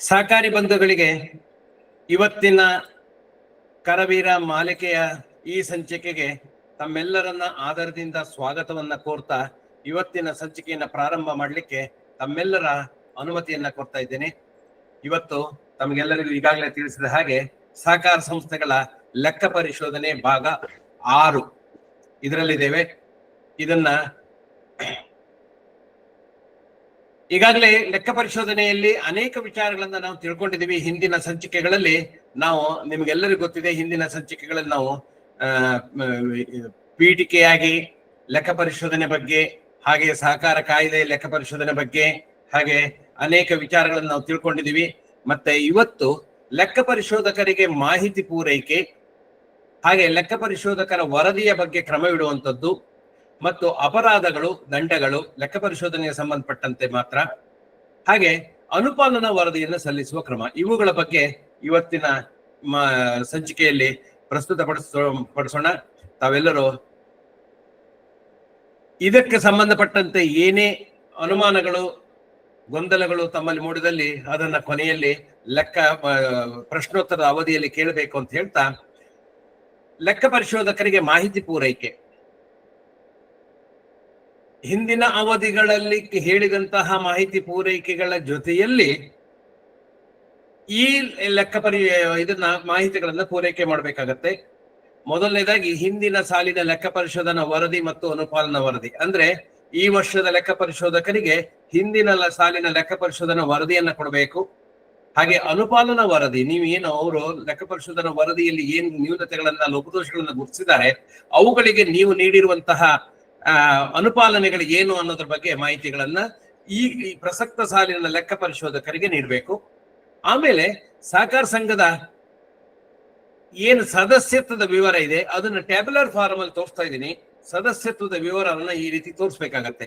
ಸಹಕಾರಿ ಬಂಧುಗಳಿಗೆ ಇವತ್ತಿನ ಕರವೀರ ಮಾಲಿಕೆಯ ಈ ಸಂಚಿಕೆಗೆ ತಮ್ಮೆಲ್ಲರನ್ನ ಆದರದಿಂದ ಸ್ವಾಗತವನ್ನ ಕೋರ್ತಾ ಇವತ್ತಿನ ಸಂಚಿಕೆಯನ್ನ ಪ್ರಾರಂಭ ಮಾಡಲಿಕ್ಕೆ ತಮ್ಮೆಲ್ಲರ ಅನುಮತಿಯನ್ನ ಕೊಡ್ತಾ ಇದ್ದೇನೆ. ಇವತ್ತು ತಮಗೆಲ್ಲರಿಗೂ ಈಗಾಗಲೇ ತಿಳಿಸಿದ ಹಾಗೆ ಸಹಕಾರ ಸಂಸ್ಥೆಗಳ ಲೆಕ್ಕ ಪರಿಶೋಧನೆ ಭಾಗ 6 ಇದರಲ್ಲಿದ್ದೇವೆ. ಇದನ್ನ ಈಗಾಗಲೇ ಲೆಕ್ಕ ಪರಿಶೋಧನೆಯಲ್ಲಿ ಅನೇಕ ವಿಚಾರಗಳನ್ನ ನಾವು ತಿಳ್ಕೊಂಡಿದ್ದೀವಿ. ಹಿಂದಿನ ಸಂಚಿಕೆಗಳಲ್ಲಿ ನಾವು ನಿಮ್ಗೆಲ್ಲರಿಗೂ ಗೊತ್ತಿದೆ, ಹಿಂದಿನ ಸಂಚಿಕೆಗಳಲ್ಲಿ ನಾವು ಪೀಠಿಕೆಯಾಗಿ ಲೆಕ್ಕ ಪರಿಶೋಧನೆ ಬಗ್ಗೆ, ಹಾಗೆ ಸಹಕಾರ ಕಾಯ್ದೆ ಲೆಕ್ಕ ಪರಿಶೋಧನೆ ಬಗ್ಗೆ, ಹಾಗೆ ಅನೇಕ ವಿಚಾರಗಳನ್ನು ನಾವು ತಿಳ್ಕೊಂಡಿದ್ದೀವಿ. ಮತ್ತೆ ಇವತ್ತು ಲೆಕ್ಕ ಪರಿಶೋಧಕರಿಗೆ ಮಾಹಿತಿ ಪೂರೈಕೆ, ಹಾಗೆ ಲೆಕ್ಕ ಪರಿಶೋಧಕರ ವರದಿಯ ಬಗ್ಗೆ ಕ್ರಮವಿಡುವಂಥದ್ದು ಮತ್ತು ಅಪರಾಧಗಳು, ದಂಡಗಳು ಲೆಕ್ಕ ಪರಿಶೋಧನೆಗೆ ಸಂಬಂಧಪಟ್ಟಂತೆ ಮಾತ್ರ, ಹಾಗೆ ಅನುಪಾಲನಾ ವರದಿಯನ್ನು ಸಲ್ಲಿಸುವ ಕ್ರಮ, ಇವುಗಳ ಬಗ್ಗೆ ಇವತ್ತಿನ ಸಂಚಿಕೆಯಲ್ಲಿ ಪ್ರಸ್ತುತಪಡಿಸೋಣ. ತಾವೆಲ್ಲರೂ ಇದಕ್ಕೆ ಸಂಬಂಧಪಟ್ಟಂತೆ ಏನೇ ಅನುಮಾನಗಳು, ಗೊಂದಲಗಳು ತಮ್ಮಲ್ಲಿ ಮೂಡಿದಲ್ಲಿ ಅದನ್ನ ಕೊನೆಯಲ್ಲಿ ಪ್ರಶ್ನೋತ್ತರದ ಅವಧಿಯಲ್ಲಿ ಕೇಳಬೇಕು ಅಂತ ಹೇಳ್ತಾ, ಲೆಕ್ಕ ಪರಿಶೋಧಕರಿಗೆ ಮಾಹಿತಿ ಪೂರೈಕೆ ಹಿಂದಿನ ಅವಧಿಗಳಲ್ಲಿ ಹೇಳಿದಂತಹ ಮಾಹಿತಿ ಪೂರೈಕೆಗಳ ಜೊತೆಯಲ್ಲಿ ಈ ಇದನ್ನ ಮಾಹಿತಿಗಳನ್ನ ಪೂರೈಕೆ ಮಾಡಬೇಕಾಗತ್ತೆ. ಮೊದಲನೇದಾಗಿ ಹಿಂದಿನ ಸಾಲಿನ ಲೆಕ್ಕ ಪರಿಶೋಧನಾ ವರದಿ ಮತ್ತು ಅನುಪಾಲನಾ ವರದಿ, ಅಂದ್ರೆ ಈ ವರ್ಷದ ಲೆಕ್ಕ ಪರಿಶೋಧಕರಿಗೆ ಹಿಂದಿನ ಸಾಲಿನ ಲೆಕ್ಕ ಪರಿಶೋಧನಾ ವರದಿಯನ್ನ ಕೊಡಬೇಕು. ಹಾಗೆ ಅನುಪಾಲನಾ ವರದಿ, ನೀವು ಏನು ಅವರು ಲೆಕ್ಕ ಪರಿಶೋಧನಾ ವರದಿಯಲ್ಲಿ ಏನು ನ್ಯೂನತೆಗಳನ್ನ, ಲೋಪದೋಷಗಳನ್ನ ಗುರುತಿಸಿದ್ದಾರೆ ಅವುಗಳಿಗೆ ನೀವು ನೀಡಿರುವಂತಹ ಅನುಪಾಲನೆಗಳು ಏನು ಅನ್ನೋದ್ರ ಬಗ್ಗೆ ಮಾಹಿತಿಗಳನ್ನ ಈ ಪ್ರಸಕ್ತ ಸಾಲಿನ ಲೆಕ್ಕ ಪರಿಶೋಧಕರಿಗೆ ನೀಡಬೇಕು. ಆಮೇಲೆ ಸಹಕಾರ ಸಂಘದ ಏನು ಸದಸ್ಯತ್ವದ ವಿವರ ಇದೆ ಅದನ್ನ ಟ್ಯಾಬ್ಯುಲರ್ ಫಾರ್ಮ್ ಅಲ್ಲಿ ತೋರಿಸ್ತಾ ಇದ್ದೀನಿ. ಸದಸ್ಯತ್ವದ ವಿವರವನ್ನ ಈ ರೀತಿ ತೋರಿಸ್ಬೇಕಾಗತ್ತೆ.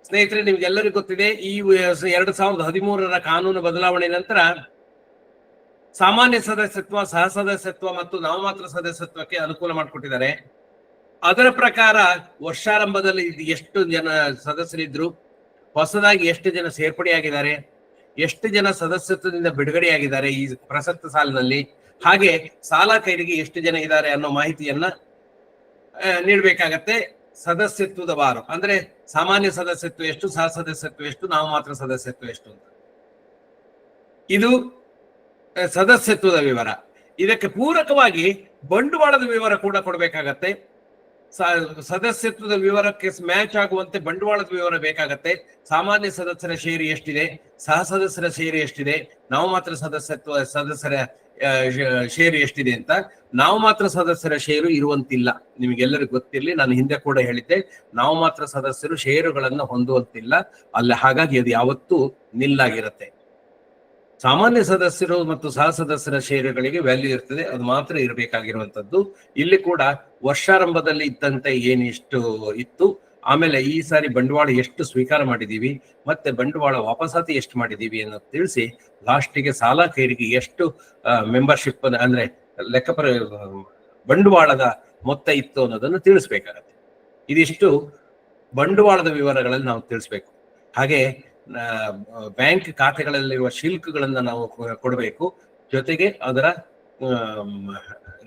ಸ್ನೇಹಿತರೆ, ನಿಮ್ಗೆಲ್ಲರಿಗೂ ಗೊತ್ತಿದೆ, ಈ 2013 ಕಾನೂನು ಬದಲಾವಣೆ ನಂತರ ಸಾಮಾನ್ಯ ಸದಸ್ಯತ್ವ, ಸಹ ಸದಸ್ಯತ್ವ ಮತ್ತು ನಾಮಮಾತ್ರ ಸದಸ್ಯತ್ವಕ್ಕೆ ಅನುಕೂಲ ಮಾಡಿಕೊಟ್ಟಿದ್ದಾರೆ. ಅದರ ಪ್ರಕಾರ ವರ್ಷಾರಂಭದಲ್ಲಿ ಎಷ್ಟು ಜನ ಸದಸ್ಯರಿದ್ರು, ಹೊಸದಾಗಿ ಎಷ್ಟು ಜನ ಸೇರ್ಪಡೆಯಾಗಿದ್ದಾರೆ, ಎಷ್ಟು ಜನ ಸದಸ್ಯತ್ವದಿಂದ ಬಿಡುಗಡೆಯಾಗಿದ್ದಾರೆ ಈ ಪ್ರಸಕ್ತ ಸಾಲಿನಲ್ಲಿ, ಹಾಗೆ ಸಾಲ ಕೈಲಿಗೆ ಎಷ್ಟು ಜನ ಇದ್ದಾರೆ ಅನ್ನೋ ಮಾಹಿತಿಯನ್ನ ನೀಡಬೇಕಾಗತ್ತೆ. ಸದಸ್ಯತ್ವದ ವಾರ, ಅಂದ್ರೆ ಸಾಮಾನ್ಯ ಸದಸ್ಯತ್ವ ಎಷ್ಟು, ಸಹ ಸದಸ್ಯತ್ವ ಎಷ್ಟು, ನಾಮಮಾತ್ರ ಸದಸ್ಯತ್ವ ಎಷ್ಟು ಅಂತ. ಇದು ಸದಸ್ಯತ್ವದ ವಿವರ. ಇದಕ್ಕೆ ಪೂರಕವಾಗಿ ಬಂಡವಾಳದ ವಿವರ ಕೂಡ ಕೊಡಬೇಕಾಗತ್ತೆ. ಸದಸ್ಯತ್ವದ ವಿವರಕ್ಕೆ ಮ್ಯಾಚ್ ಆಗುವಂತೆ ಬಂಡವಾಳದ ವಿವರ ಬೇಕಾಗತ್ತೆ. ಸಾಮಾನ್ಯ ಸದಸ್ಯರ ಷೇರು ಎಷ್ಟಿದೆ, ಸಹ ಸದಸ್ಯರ ಷೇರು ಎಷ್ಟಿದೆ, ನಾಮಮಾತ್ರ ಸದಸ್ಯರ ಷೇರು ಎಷ್ಟಿದೆ ಅಂತ. ನಾಮಮಾತ್ರ ಸದಸ್ಯರ ಷೇರು ಇರುವಂತಿಲ್ಲ, ನಿಮಗೆಲ್ಲರಿಗೂ ಗೊತ್ತಿರಲಿ, ನಾನು ಹಿಂದೆ ಕೂಡ ಹೇಳಿದ್ದೆ, ನಾಮಮಾತ್ರ ಸದಸ್ಯರು ಷೇರುಗಳನ್ನ ಹೊಂದುವಂತಿಲ್ಲ ಅಲ್ಲಿ. ಹಾಗಾಗಿ ಅದು ಯಾವತ್ತೂ ನಿಲ್ಲಾಗಿರುತ್ತೆ. ಸಾಮಾನ್ಯ ಸದಸ್ಯರು ಮತ್ತು ಸಹ ಸದಸ್ಯರ ಷೇರುಗಳಿಗೆ ವ್ಯಾಲ್ಯೂ ಇರ್ತದೆ, ಅದು ಮಾತ್ರ ಇರಬೇಕಾಗಿರುವಂತದ್ದು. ಇಲ್ಲಿ ಕೂಡ ವರ್ಷಾರಂಭದಲ್ಲಿ ಇದ್ದಂತೆ ಏನಿಷ್ಟು ಇತ್ತು, ಆಮೇಲೆ ಈ ಸಾರಿ ಬಂಡವಾಳ ಎಷ್ಟು ಸ್ವೀಕಾರ ಮಾಡಿದೀವಿ, ಮತ್ತೆ ಬಂಡವಾಳ ವಾಪಸಾತಿ ಎಷ್ಟು ಮಾಡಿದೀವಿ ಅನ್ನೋದು ತಿಳಿಸಿ, ಲಾಸ್ಟಿಗೆ ಸಾಲ ಖೈರಿಗೆ ಎಷ್ಟು ಮೆಂಬರ್ಶಿಪ್ ಅಂದ್ರೆ ಬಂಡವಾಳದ ಮೊತ್ತ ಇತ್ತು ಅನ್ನೋದನ್ನು ತಿಳಿಸ್ಬೇಕಾಗತ್ತೆ. ಇದಿಷ್ಟು ಬಂಡವಾಳದ ವಿವರಗಳಲ್ಲಿ ನಾವು ತಿಳಿಸ್ಬೇಕು. ಹಾಗೆ ಬ್ಯಾಂಕ್ ಖಾತೆಗಳಲ್ಲಿರುವ ಶಿಲ್ಕಗಳನ್ನ ನಾವು ಕೊಡಬೇಕು. ಜೊತೆಗೆ ಅದರ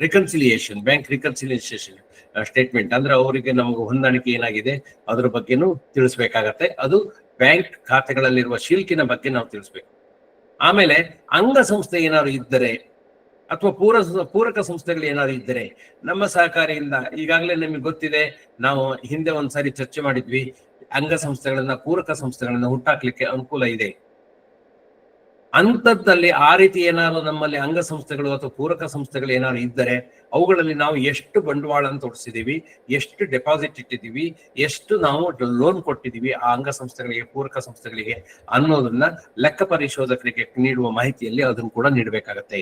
ರಿಕನ್ಸಿಲಿಯೇಷನ್, ಬ್ಯಾಂಕ್ ರಿಕನ್ಸಿಲಿಯೇಷನ್ ಸ್ಟೇಟ್ಮೆಂಟ್, ಅಂದ್ರೆ ಅವರಿಗೆ ನಮಗೆ ಹೊಂದಾಣಿಕೆ ಏನಾಗಿದೆ ಅದ್ರ ಬಗ್ಗೆನೂ ತಿಳಿಸ್ಬೇಕಾಗತ್ತೆ. ಅದು ಬ್ಯಾಂಕ್ ಖಾತೆಗಳಲ್ಲಿರುವ ಶಿಲ್ಕಿನ ಬಗ್ಗೆ ನಾವು ತಿಳಿಸ್ಬೇಕು. ಆಮೇಲೆ ಅಂಗಸಂಸ್ಥೆ ಏನಾದ್ರು ಇದ್ದರೆ ಅಥವಾ ಪೂರಕ ಸಂಸ್ಥೆಗಳು ಏನಾದ್ರು ಇದ್ದರೆ ನಮ್ಮ ಸಹಕಾರಿಯಿಂದ, ಈಗಾಗಲೇ ನಿಮಗೆ ಗೊತ್ತಿದೆ, ನಾವು ಹಿಂದೆ ಒಂದ್ಸಾರಿ ಚರ್ಚೆ ಮಾಡಿದ್ವಿ, ಅಂಗಸಂಸ್ಥೆಗಳನ್ನ, ಪೂರಕ ಸಂಸ್ಥೆಗಳನ್ನ ಹುಟ್ಟಾಕ್ಲಿಕ್ಕೆ ಅನುಕೂಲ ಇದೆ. ಅಂಥದ್ದಲ್ಲಿ ಆ ರೀತಿ ಏನಾದ್ರು ನಮ್ಮಲ್ಲಿ ಅಂಗಸಂಸ್ಥೆಗಳು ಅಥವಾ ಪೂರಕ ಸಂಸ್ಥೆಗಳು ಏನಾದ್ರು ಇದ್ದರೆ ಅವುಗಳಲ್ಲಿ ನಾವು ಎಷ್ಟು ಬಂಡವಾಳ ತೊಡಸಿದೀವಿ, ಎಷ್ಟು ಡೆಪಾಸಿಟ್ ಇಟ್ಟಿದ್ದೀವಿ, ಎಷ್ಟು ನಾವು ಲೋನ್ ಕೊಟ್ಟಿದ್ದೀವಿ ಆ ಅಂಗಸಂಸ್ಥೆಗಳಿಗೆ, ಪೂರಕ ಸಂಸ್ಥೆಗಳಿಗೆ ಅನ್ನೋದನ್ನ ಲೆಕ್ಕ ಪರಿಶೋಧಕರಿಗೆ ನೀಡುವ ಮಾಹಿತಿಯಲ್ಲಿ ಅದನ್ನು ಕೂಡ ನೀಡಬೇಕಾಗತ್ತೆ.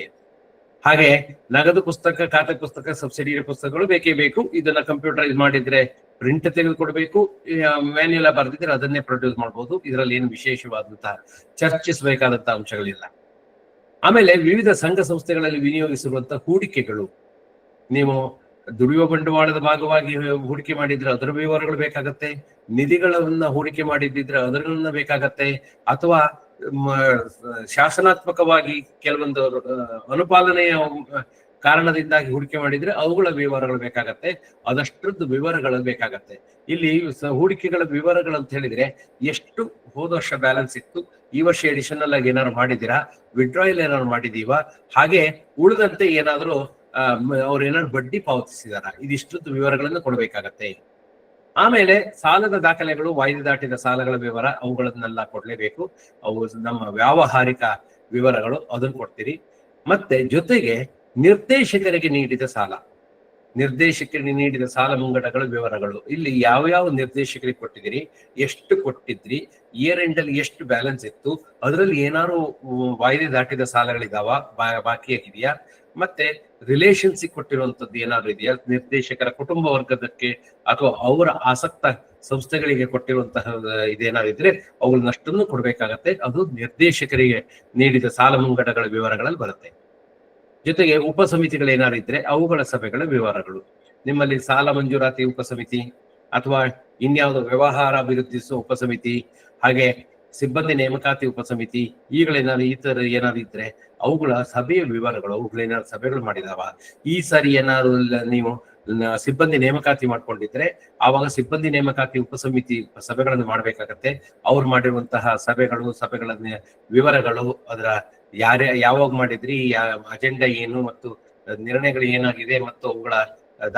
ಹಾಗೆ ನಗದು ಪುಸ್ತಕ, ಖಾತೆ ಪುಸ್ತಕ, ಸಬ್ಸಿಡಿ ಪುಸ್ತಕಗಳು ಬೇಕೇ ಬೇಕು. ಇದನ್ನ ಕಂಪ್ಯೂಟರೈಸ್ ಮಾಡಿದ್ರೆ ಪ್ರಿಂಟ್ ತೆಗೆದುಕೊಡ್ಬೇಕು, ಮ್ಯಾನ್ಯುಯಲ್ ಬರ್ದಿದ್ರೆ ಅದನ್ನೇ ಪ್ರೊಡ್ಯೂಸ್ ಮಾಡ್ಬೋದು. ಇದರಲ್ಲಿ ಏನು ವಿಶೇಷವಾದಂತಹ ಚರ್ಚಿಸಬೇಕಾದಂತಹ ಅಂಶಗಳಿಲ್ಲ. ಆಮೇಲೆ ವಿವಿಧ ಸಂಘ ಸಂಸ್ಥೆಗಳಲ್ಲಿ ವಿನಿಯೋಗಿಸಿರುವಂತಹ ಹೂಡಿಕೆಗಳು, ನೀವು ದುಡಿಯುವ ಬಂಡವಾಳದ ಭಾಗವಾಗಿ ಹೂಡಿಕೆ ಮಾಡಿದ್ರೆ ಅದರ ವಿವರಗಳು ಬೇಕಾಗತ್ತೆ, ನಿಧಿಗಳನ್ನ ಹೂಡಿಕೆ ಮಾಡಿದ್ದಿದ್ರೆ ಅದರನ್ನ ಬೇಕಾಗತ್ತೆ, ಅಥವಾ ಶಾಸನಾತ್ಮಕವಾಗಿ ಕೆಲವೊಂದು ಅನುಪಾಲನೆಯ ಕಾರಣದಿಂದಾಗಿ ಹೂಡಿಕೆ ಮಾಡಿದ್ರೆ ಅವುಗಳ ವಿವರಗಳು ಬೇಕಾಗತ್ತೆ, ಅದಷ್ಟರದ್ದು ವಿವರಗಳು ಬೇಕಾಗತ್ತೆ. ಇಲ್ಲಿ ಹೂಡಿಕೆಗಳ ವಿವರಗಳು ಅಂತ ಹೇಳಿದ್ರೆ ಎಷ್ಟು ಹೋದ ವರ್ಷ ಬ್ಯಾಲೆನ್ಸ್ ಇತ್ತು, ಈ ವರ್ಷ ಎಡಿಷನಲ್ ಆಗಿ ಏನಾದ್ರು ಮಾಡಿದೀರಾ, ವಿಡ್ರಾಯಲ್ ಏನಾದ್ರು ಮಾಡಿದೀವಾ, ಹಾಗೆ ಉಳಿದಂತೆ ಏನಾದ್ರು ಅವ್ರು ಏನಾದ್ರು ಬಡ್ಡಿ ಪಾವತಿಸಿದಾರ, ಇದಿಷ್ಟದ್ದು ವಿವರಗಳನ್ನು ಕೊಡಬೇಕಾಗತ್ತೆ. ಆಮೇಲೆ ಸಾಲದ ದಾಖಲೆಗಳು, ವಾಯ್ದೆ ದಾಟಿದ ಸಾಲಗಳ ವಿವರ, ಅವುಗಳನ್ನೆಲ್ಲ ಕೊಡ್ಲೇಬೇಕು. ಅವು ನಮ್ಮ ವ್ಯಾವಹಾರಿಕ ವಿವರಗಳು, ಅದನ್ನು ಕೊಡ್ತೀರಿ. ಮತ್ತೆ ಜೊತೆಗೆ ನಿರ್ದೇಶಕರಿಗೆ ನೀಡಿದ ಸಾಲ, ನಿರ್ದೇಶಕರಿಗೆ ನೀಡಿದ ಸಾಲ ಮುಂಗಡಗಳ ವಿವರಗಳು, ಇಲ್ಲಿ ಯಾವ ನಿರ್ದೇಶಕರಿಗೆ ಕೊಟ್ಟಿದ್ದೀರಿ, ಎಷ್ಟು ಕೊಟ್ಟಿದ್ರಿ, ಇಯರ್ ಎಂಡ್ ಅಲ್ಲಿ ಎಷ್ಟು ಬ್ಯಾಲೆನ್ಸ್ ಇತ್ತು, ಅದರಲ್ಲಿ ಏನಾದ್ರು ವಾಯ್ದೆ ದಾಟಿದ ಸಾಲಗಳಿದಾವ, ಬಾಕಿಯಾಗಿದೆಯಾ, ಮತ್ತೆ ರಿಲೇಷನ್ಸ್ ಕೊಟ್ಟಿರುವಂತದ್ದು ಏನಾದ್ರು ಇದೆಯಾ, ನಿರ್ದೇಶಕರ ಕುಟುಂಬ ವರ್ಗದಕ್ಕೆ ಅಥವಾ ಅವರ ಆಸಕ್ತ ಸಂಸ್ಥೆಗಳಿಗೆ ಕೊಟ್ಟಿರುವಂತಹ ಇದೇನಾದ್ರು ಇದ್ರೆ ಅವುಗಳನ್ನಷ್ಟನ್ನು ಕೊಡ್ಬೇಕಾಗತ್ತೆ. ಅದು ನಿರ್ದೇಶಕರಿಗೆ ನೀಡಿದ ಸಾಲ ಮುಂಗಡಗಳ ವಿವರಗಳಲ್ಲಿ ಬರುತ್ತೆ. ಜೊತೆಗೆ ಉಪಸಮಿತಿಗಳು ಏನಾದ್ರು ಇದ್ರೆ ಅವುಗಳ ಸಭೆಗಳ ವಿವರಗಳು, ನಿಮ್ಮಲ್ಲಿ ಸಾಲ ಮಂಜೂರಾತಿ ಉಪಸಮಿತಿ ಅಥವಾ ಇನ್ಯಾವುದೋ ವ್ಯವಹಾರ ಅಭಿವೃದ್ಧಿಸುವ ಉಪಸಮಿತಿ, ಹಾಗೆ ಸಿಬ್ಬಂದಿ ನೇಮಕಾತಿ ಉಪಸಮಿತಿ, ಈಗಳೇನಾದ್ರು ಈ ತರ ಏನಾದ್ರು ಇದ್ರೆ ಅವುಗಳ ಸಭೆಯ ವಿವರಗಳು, ಅವುಗಳೇನಾದ್ರು ಸಭೆಗಳು ಮಾಡಿದಾವ, ಈ ಸಾರಿ ಏನಾದ್ರು ನೀವು ಸಿಬ್ಬಂದಿ ನೇಮಕಾತಿ ಮಾಡ್ಕೊಂಡಿದ್ರೆ ಆವಾಗ ಸಿಬ್ಬಂದಿ ನೇಮಕಾತಿ ಉಪಸಮಿತಿ ಸಭೆಗಳನ್ನು ಮಾಡ್ಬೇಕಾಗತ್ತೆ. ಅವ್ರು ಮಾಡಿರುವಂತಹ ಸಭೆಗಳ ವಿವರಗಳು, ಅದರ ಯಾವಾಗ ಮಾಡಿದ್ರಿ, ಅಜೆಂಡಾ ಏನು ಮತ್ತು ನಿರ್ಣಯಗಳು ಏನಾಗಿದೆ ಮತ್ತು ಅವುಗಳ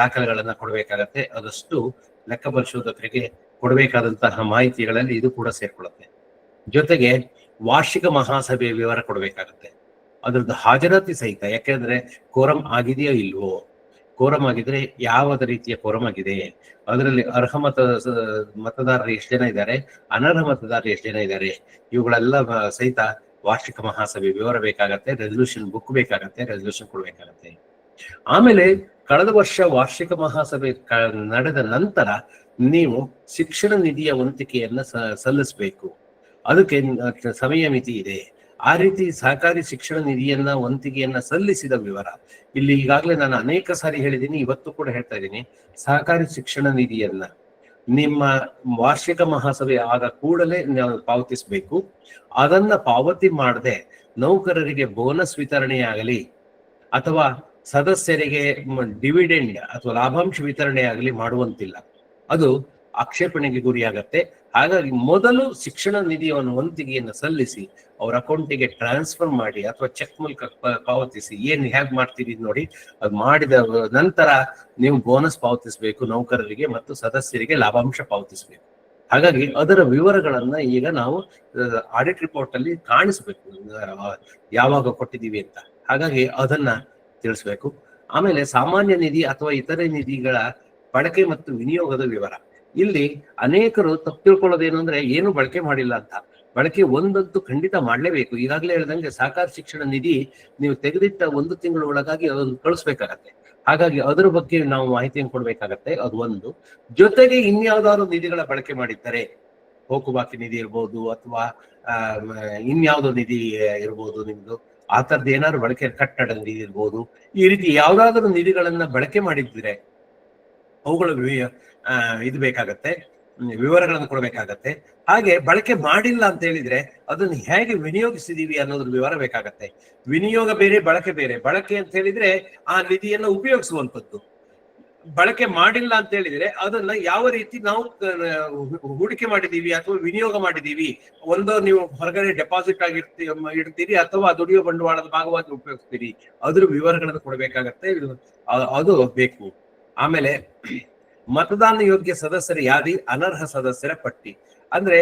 ದಾಖಲೆಗಳನ್ನ ಕೊಡ್ಬೇಕಾಗತ್ತೆ. ಅದಷ್ಟು ಲೆಕ್ಕ ಪರಿಶೋಧಕರಿಗೆ ಕೊಡಬೇಕಾದಂತಹ ಮಾಹಿತಿಗಳಲ್ಲಿ ಇದು ಕೂಡ ಸೇರ್ಕೊಳ್ಳುತ್ತೆ. ಜೊತೆಗೆ ವಾರ್ಷಿಕ ಮಹಾಸಭೆಯ ವಿವರ ಕೊಡ್ಬೇಕಾಗತ್ತೆ, ಅದ್ರದ್ದು ಹಾಜರಾತಿ ಸಹಿತ. ಯಾಕೆಂದ್ರೆ ಕೋರಂ ಆಗಿದೆಯೋ ಇಲ್ವೋ, ಕೋರಂ ಆಗಿದ್ರೆ ಯಾವ ರೀತಿಯ ಕೋರಂ ಆಗಿದೆ, ಅದರಲ್ಲಿ ಅರ್ಹ ಮತದಾರರು ಎಷ್ಟು ಜನ ಇದ್ದಾರೆ, ಅನರ್ಹ ಮತದಾರರು ಎಷ್ಟು ಜನ ಇದ್ದಾರೆ, ಇವುಗಳೆಲ್ಲ ಸಹಿತ ವಾರ್ಷಿಕ ಮಹಾಸಭೆ ವಿವರ ಬೇಕಾಗತ್ತೆ. ರೆಸಲ್ಯೂಷನ್ ಬುಕ್ ಬೇಕಾಗತ್ತೆ, ರೆಸಲ್ಯೂಷನ್ ಕೊಡ್ಬೇಕಾಗತ್ತೆ. ಆಮೇಲೆ ಕಳೆದ ವರ್ಷ ವಾರ್ಷಿಕ ಮಹಾಸಭೆ ನಡೆದ ನಂತರ ನೀವು ಶಿಕ್ಷಣ ನಿಧಿಯ ವಂತಿಕೆಯನ್ನ ಸಲ್ಲಿಸಬೇಕು. ಅದಕ್ಕೆ ಸಮಯ ಮಿತಿ ಇದೆ. ಆ ರೀತಿ ಸಹಕಾರಿ ಶಿಕ್ಷಣ ನಿಧಿಯನ್ನ ವಂತಿಗೆಯನ್ನ ಸಲ್ಲಿಸಿದ ವಿವರ ಇಲ್ಲಿ ಈಗಾಗಲೇ ನಾನು ಅನೇಕ ಸಾರಿ ಹೇಳಿದ್ದೀನಿ, ಇವತ್ತು ಕೂಡ ಹೇಳ್ತಾ ಇದ್ದೀನಿ. ಸಹಕಾರಿ ಶಿಕ್ಷಣ ನಿಧಿಯನ್ನ ನಿಮ್ಮ ವಾರ್ಷಿಕ ಮಹಾಸಭೆ ಆದ ಕೂಡಲೇ ನಾವು ಪಾವತಿಸಬೇಕು. ಅದನ್ನ ಪಾವತಿ ಮಾಡದೆ ನೌಕರರಿಗೆ ಬೋನಸ್ ವಿತರಣೆ ಆಗಲಿ ಅಥವಾ ಸದಸ್ಯರಿಗೆ ಡಿವಿಡೆಂಡ್ ಅಥವಾ ಲಾಭಾಂಶ ವಿತರಣೆ ಆಗಲಿ ಮಾಡುವಂತಿಲ್ಲ, ಅದು ಆಕ್ಷೇಪಣೆಗೆ ಗುರಿಯಾಗತ್ತೆ. ಹಾಗಾಗಿ ಮೊದಲು ಶಿಕ್ಷಣ ನಿಧಿಯನ್ನು ವಂತಿಗೆಯನ್ನು ಸಲ್ಲಿಸಿ ಅವ್ರ ಅಕೌಂಟಿಗೆ ಟ್ರಾನ್ಸ್ಫರ್ ಮಾಡಿ ಅಥವಾ ಚೆಕ್ ಮೂಲಕ ಪಾವತಿಸಿ, ಏನ್ ಹೇಗ್ ಮಾಡ್ತೀರಿ ನೋಡಿ, ಅದು ಮಾಡಿದ ನಂತರ ನೀವು ಬೋನಸ್ ಪಾವತಿಸಬೇಕು ನೌಕರರಿಗೆ ಮತ್ತು ಸದಸ್ಯರಿಗೆ ಲಾಭಾಂಶ ಪಾವತಿಸಬೇಕು. ಹಾಗಾಗಿ ಅದರ ವಿವರಗಳನ್ನ ಈಗ ನಾವು ಆಡಿಟ್ ರಿಪೋರ್ಟ್ ಅಲ್ಲಿ ಕಾಣಿಸ್ಬೇಕು, ಯಾವಾಗ ಕೊಟ್ಟಿದ್ದೀವಿ ಅಂತ. ಹಾಗಾಗಿ ಅದನ್ನ ತಿಳಿಸ್ಬೇಕು. ಆಮೇಲೆ ಸಾಮಾನ್ಯ ನಿಧಿ ಅಥವಾ ಇತರೆ ನಿಧಿಗಳ ಬಳಕೆ ಮತ್ತು ವಿನಿಯೋಗದ ವಿವರ. ಇಲ್ಲಿ ಅನೇಕರು ತಪ್ಪು ತಿಳ್ಕೊಳ್ಳೋದೇನು ಅಂದ್ರೆ ಏನು ಬಳಕೆ ಮಾಡಿಲ್ಲ ಅಂತ. ಬಳಕೆ ಒಂದಂತೂ ಖಂಡಿತ ಮಾಡ್ಲೇಬೇಕು. ಈಗಾಗಲೇ ಹೇಳ್ದಂಗೆ ಸಹಕಾರ ಶಿಕ್ಷಣ ನಿಧಿ ನೀವು ತೆಗೆದಿಟ್ಟ 1 ತಿಂಗಳ ಒಳಗಾಗಿ ಅದನ್ನು ಕಳಿಸ್ಬೇಕಾಗತ್ತೆ. ಹಾಗಾಗಿ ಅದರ ಬಗ್ಗೆ ನಾವು ಮಾಹಿತಿಯನ್ನು ಕೊಡ್ಬೇಕಾಗತ್ತೆ, ಅದು ಒಂದು. ಜೊತೆಗೆ ಇನ್ಯಾವ್ದಾದ್ರು ನಿಧಿಗಳ ಬಳಕೆ ಮಾಡಿದ್ದಾರೆ, ಹೋಕುಬಾಕಿ ನಿಧಿ ಇರ್ಬೋದು ಅಥವಾ ಇನ್ಯಾವುದೋ ನಿಧಿ ಇರ್ಬೋದು ನಿಮ್ದು, ಆ ತರದ್ದು ಏನಾದ್ರು ಬಳಕೆ, ಕಟ್ಟಡ ನಿಧಿ ಇರ್ಬೋದು, ಈ ರೀತಿ ಯಾವ್ದಾದ್ರು ನಿಧಿಗಳನ್ನ ಬಳಕೆ ಮಾಡಿದ್ರೆ ಅವುಗಳ ಇದು ಬೇಕಾಗತ್ತೆ, ವಿವರಗಳನ್ನು ಕೊಡಬೇಕಾಗತ್ತೆ. ಹಾಗೆ ಬಳಕೆ ಮಾಡಿಲ್ಲ ಅಂತ ಹೇಳಿದ್ರೆ ಅದನ್ನು ಹೇಗೆ ವಿನಿಯೋಗಿಸಿದೀವಿ ಅನ್ನೋದ್ರ ವಿವರ ಬೇಕಾಗತ್ತೆ. ವಿನಿಯೋಗ ಬೇರೆ, ಬಳಕೆ ಬೇರೆ. ಬಳಕೆ ಅಂತ ಹೇಳಿದ್ರೆ ಆ ನಿಧಿಯನ್ನು ಉಪಯೋಗಿಸುವಂಥದ್ದು. ಬಳಕೆ ಮಾಡಿಲ್ಲ ಅಂತ ಹೇಳಿದ್ರೆ ಅದನ್ನ ಯಾವ ರೀತಿ ನಾವು ಹೂಡಿಕೆ ಮಾಡಿದೀವಿ ಅಥವಾ ವಿನಿಯೋಗ ಮಾಡಿದೀವಿ, ಒಂದೋ ನೀವು ಹೊರಗಡೆ ಡೆಪಾಸಿಟ್ ಆಗಿ ಇಡ್ತೀರಿ ಅಥವಾ ದುಡಿಯೋ ಬಂಡವಾಳದ ಭಾಗವಾಗಿ ಉಪಯೋಗಿಸ್ತೀರಿ, ಅದ್ರ ವಿವರಗಳನ್ನು ಕೊಡಬೇಕಾಗತ್ತೆ, ಅದು ಬೇಕು. ಆಮೇಲೆ ಮತದಾನ ಯೋಗ್ಯ ಸದಸ್ಯರ ಯಾದಿ, ಅನರ್ಹ ಸದಸ್ಯರ ಪಟ್ಟಿ. ಅಂದ್ರೆ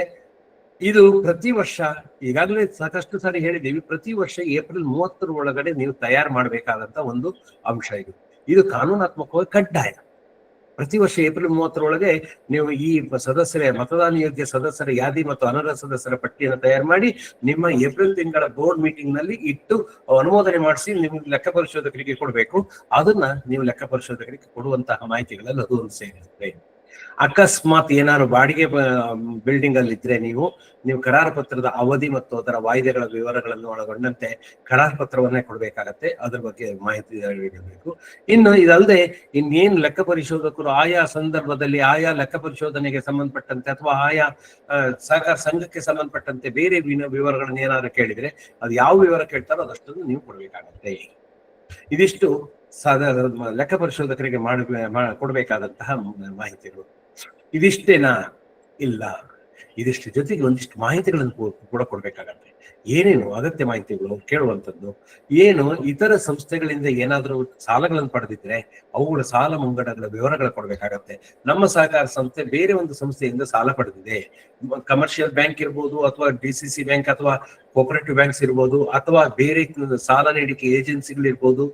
ಇದು ಪ್ರತಿ ವರ್ಷ ಈಗಾಗಲೇ ಸಾಕಷ್ಟು ಸಾರಿ ಹೇಳಿದ್ದೀವಿ, ಪ್ರತಿ ವರ್ಷ ಏಪ್ರಿಲ್ 30 ಒಳಗಡೆ ನೀವು ತಯಾರು ಮಾಡಬೇಕಾದಂತ ಒಂದು ಅಂಶ ಇದು. ಇದು ಕಾನೂನಾತ್ಮಕವಾಗಿ ಕಡ್ಡಾಯ. ಪ್ರತಿ ವರ್ಷ ಏಪ್ರಿಲ್ 30 ನೀವು ಈ ಸದಸ್ಯರ ಮತದಾನ ಯೋಗ್ಯ ಸದಸ್ಯರ ಯಾದಿ ಮತ್ತು ಅನರ್ಹ ಸದಸ್ಯರ ಪಟ್ಟಿಯನ್ನು ತಯಾರು ಮಾಡಿ ನಿಮ್ಮ ಏಪ್ರಿಲ್ ತಿಂಗಳ ಬೋರ್ಡ್ ಮೀಟಿಂಗ್ ನಲ್ಲಿ ಇಟ್ಟು ಅನುಮೋದನೆ ಮಾಡಿಸಿ ನಿಮ್ಗೆ ಲೆಕ್ಕ ಪರಿಶೋಧಕರಿಗೆ ಕೊಡಬೇಕು. ಅದನ್ನ ನೀವು ಲೆಕ್ಕ ಪರಿಶೋಧಕರಿಗೆ ಕೊಡುವಂತಹ ಮಾಹಿತಿಗಳಲ್ಲಿ ಅದು ಒಂದು ಸೇರಿರುತ್ತೆ. ಅಕಸ್ಮಾತ್ ಏನಾದ್ರು ಬಾಡಿಗೆ ಬಿಲ್ಡಿಂಗ್ ಅಲ್ಲಿ ಇದ್ರೆ ನೀವು ಕರಾರು ಪತ್ರದ ಅವಧಿ ಮತ್ತು ಅದರ ವಾಯ್ದೆಗಳ ವಿವರಗಳನ್ನು ಒಳಗೊಂಡಂತೆ ಕರಾರು ಪತ್ರವನ್ನೇ ಕೊಡ್ಬೇಕಾಗತ್ತೆ. ಅದ್ರ ಬಗ್ಗೆ ಮಾಹಿತಿ ನೀಡಬೇಕು. ಇನ್ನು ಇದಲ್ಲದೆ ಇನ್ನೇನು ಲೆಕ್ಕ ಪರಿಶೋಧಕರು ಆಯಾ ಸಂದರ್ಭದಲ್ಲಿ ಆಯಾ ಲೆಕ್ಕ ಪರಿಶೋಧನೆಗೆ ಸಂಬಂಧಪಟ್ಟಂತೆ ಅಥವಾ ಆಯಾ ಸಹಕಾರ ಸಂಘಕ್ಕೆ ಸಂಬಂಧಪಟ್ಟಂತೆ ಬೇರೆ ವಿವರಗಳನ್ನ ಏನಾದ್ರು ಕೇಳಿದ್ರೆ ಅದು ಯಾವ ವಿವರ ಕೇಳ್ತಾರೋ ಅದಷ್ಟನ್ನು ನೀವು ಕೊಡ್ಬೇಕಾಗತ್ತೆ. ಇದಿಷ್ಟು ಲೆಕ್ಕ ಪರಿಶೋಧಕರಿಗೆ ಕೊಡ್ಬೇಕಾದಂತಹ ಮಾಹಿತಿಗಳು. ಇದಿಷ್ಟೇನಾ? ಇಲ್ಲ, ಇದಿಷ್ಟು ಜೊತೆಗೆ ಒಂದಿಷ್ಟು ಮಾಹಿತಿಗಳನ್ನು ಕೂಡ ಕೊಡ್ಬೇಕಾಗತ್ತೆ. ಏನೇನು ಅಗತ್ಯ ಮಾಹಿತಿಗಳು ಕೇಳುವಂಥದ್ದು, ಏನು ಇತರ ಸಂಸ್ಥೆಗಳಿಂದ ಏನಾದರೂ ಸಾಲಗಳನ್ನು ಪಡೆದಿದ್ರೆ ಅವುಗಳ ಸಾಲ ಮುಂಗಡಗಳ ವಿವರಗಳು ಕೊಡ್ಬೇಕಾಗತ್ತೆ. ನಮ್ಮ ಸಹಕಾರ ಸಂಸ್ಥೆ ಬೇರೆ ಒಂದು ಸಂಸ್ಥೆಯಿಂದ ಸಾಲ ಪಡೆದಿದೆ, ಕಮರ್ಷಿಯಲ್ ಬ್ಯಾಂಕ್ ಇರ್ಬೋದು ಅಥವಾ DCC ಬ್ಯಾಂಕ್ ಅಥವಾ ಕೋಪರೇಟಿವ್ ಬ್ಯಾಂಕ್ಸ್ ಇರ್ಬೋದು ಅಥವಾ ಬೇರೆ ಸಾಲ ನೀಡಿಕೆ ಏಜೆನ್ಸಿಗಳಿರ್ಬೋದು,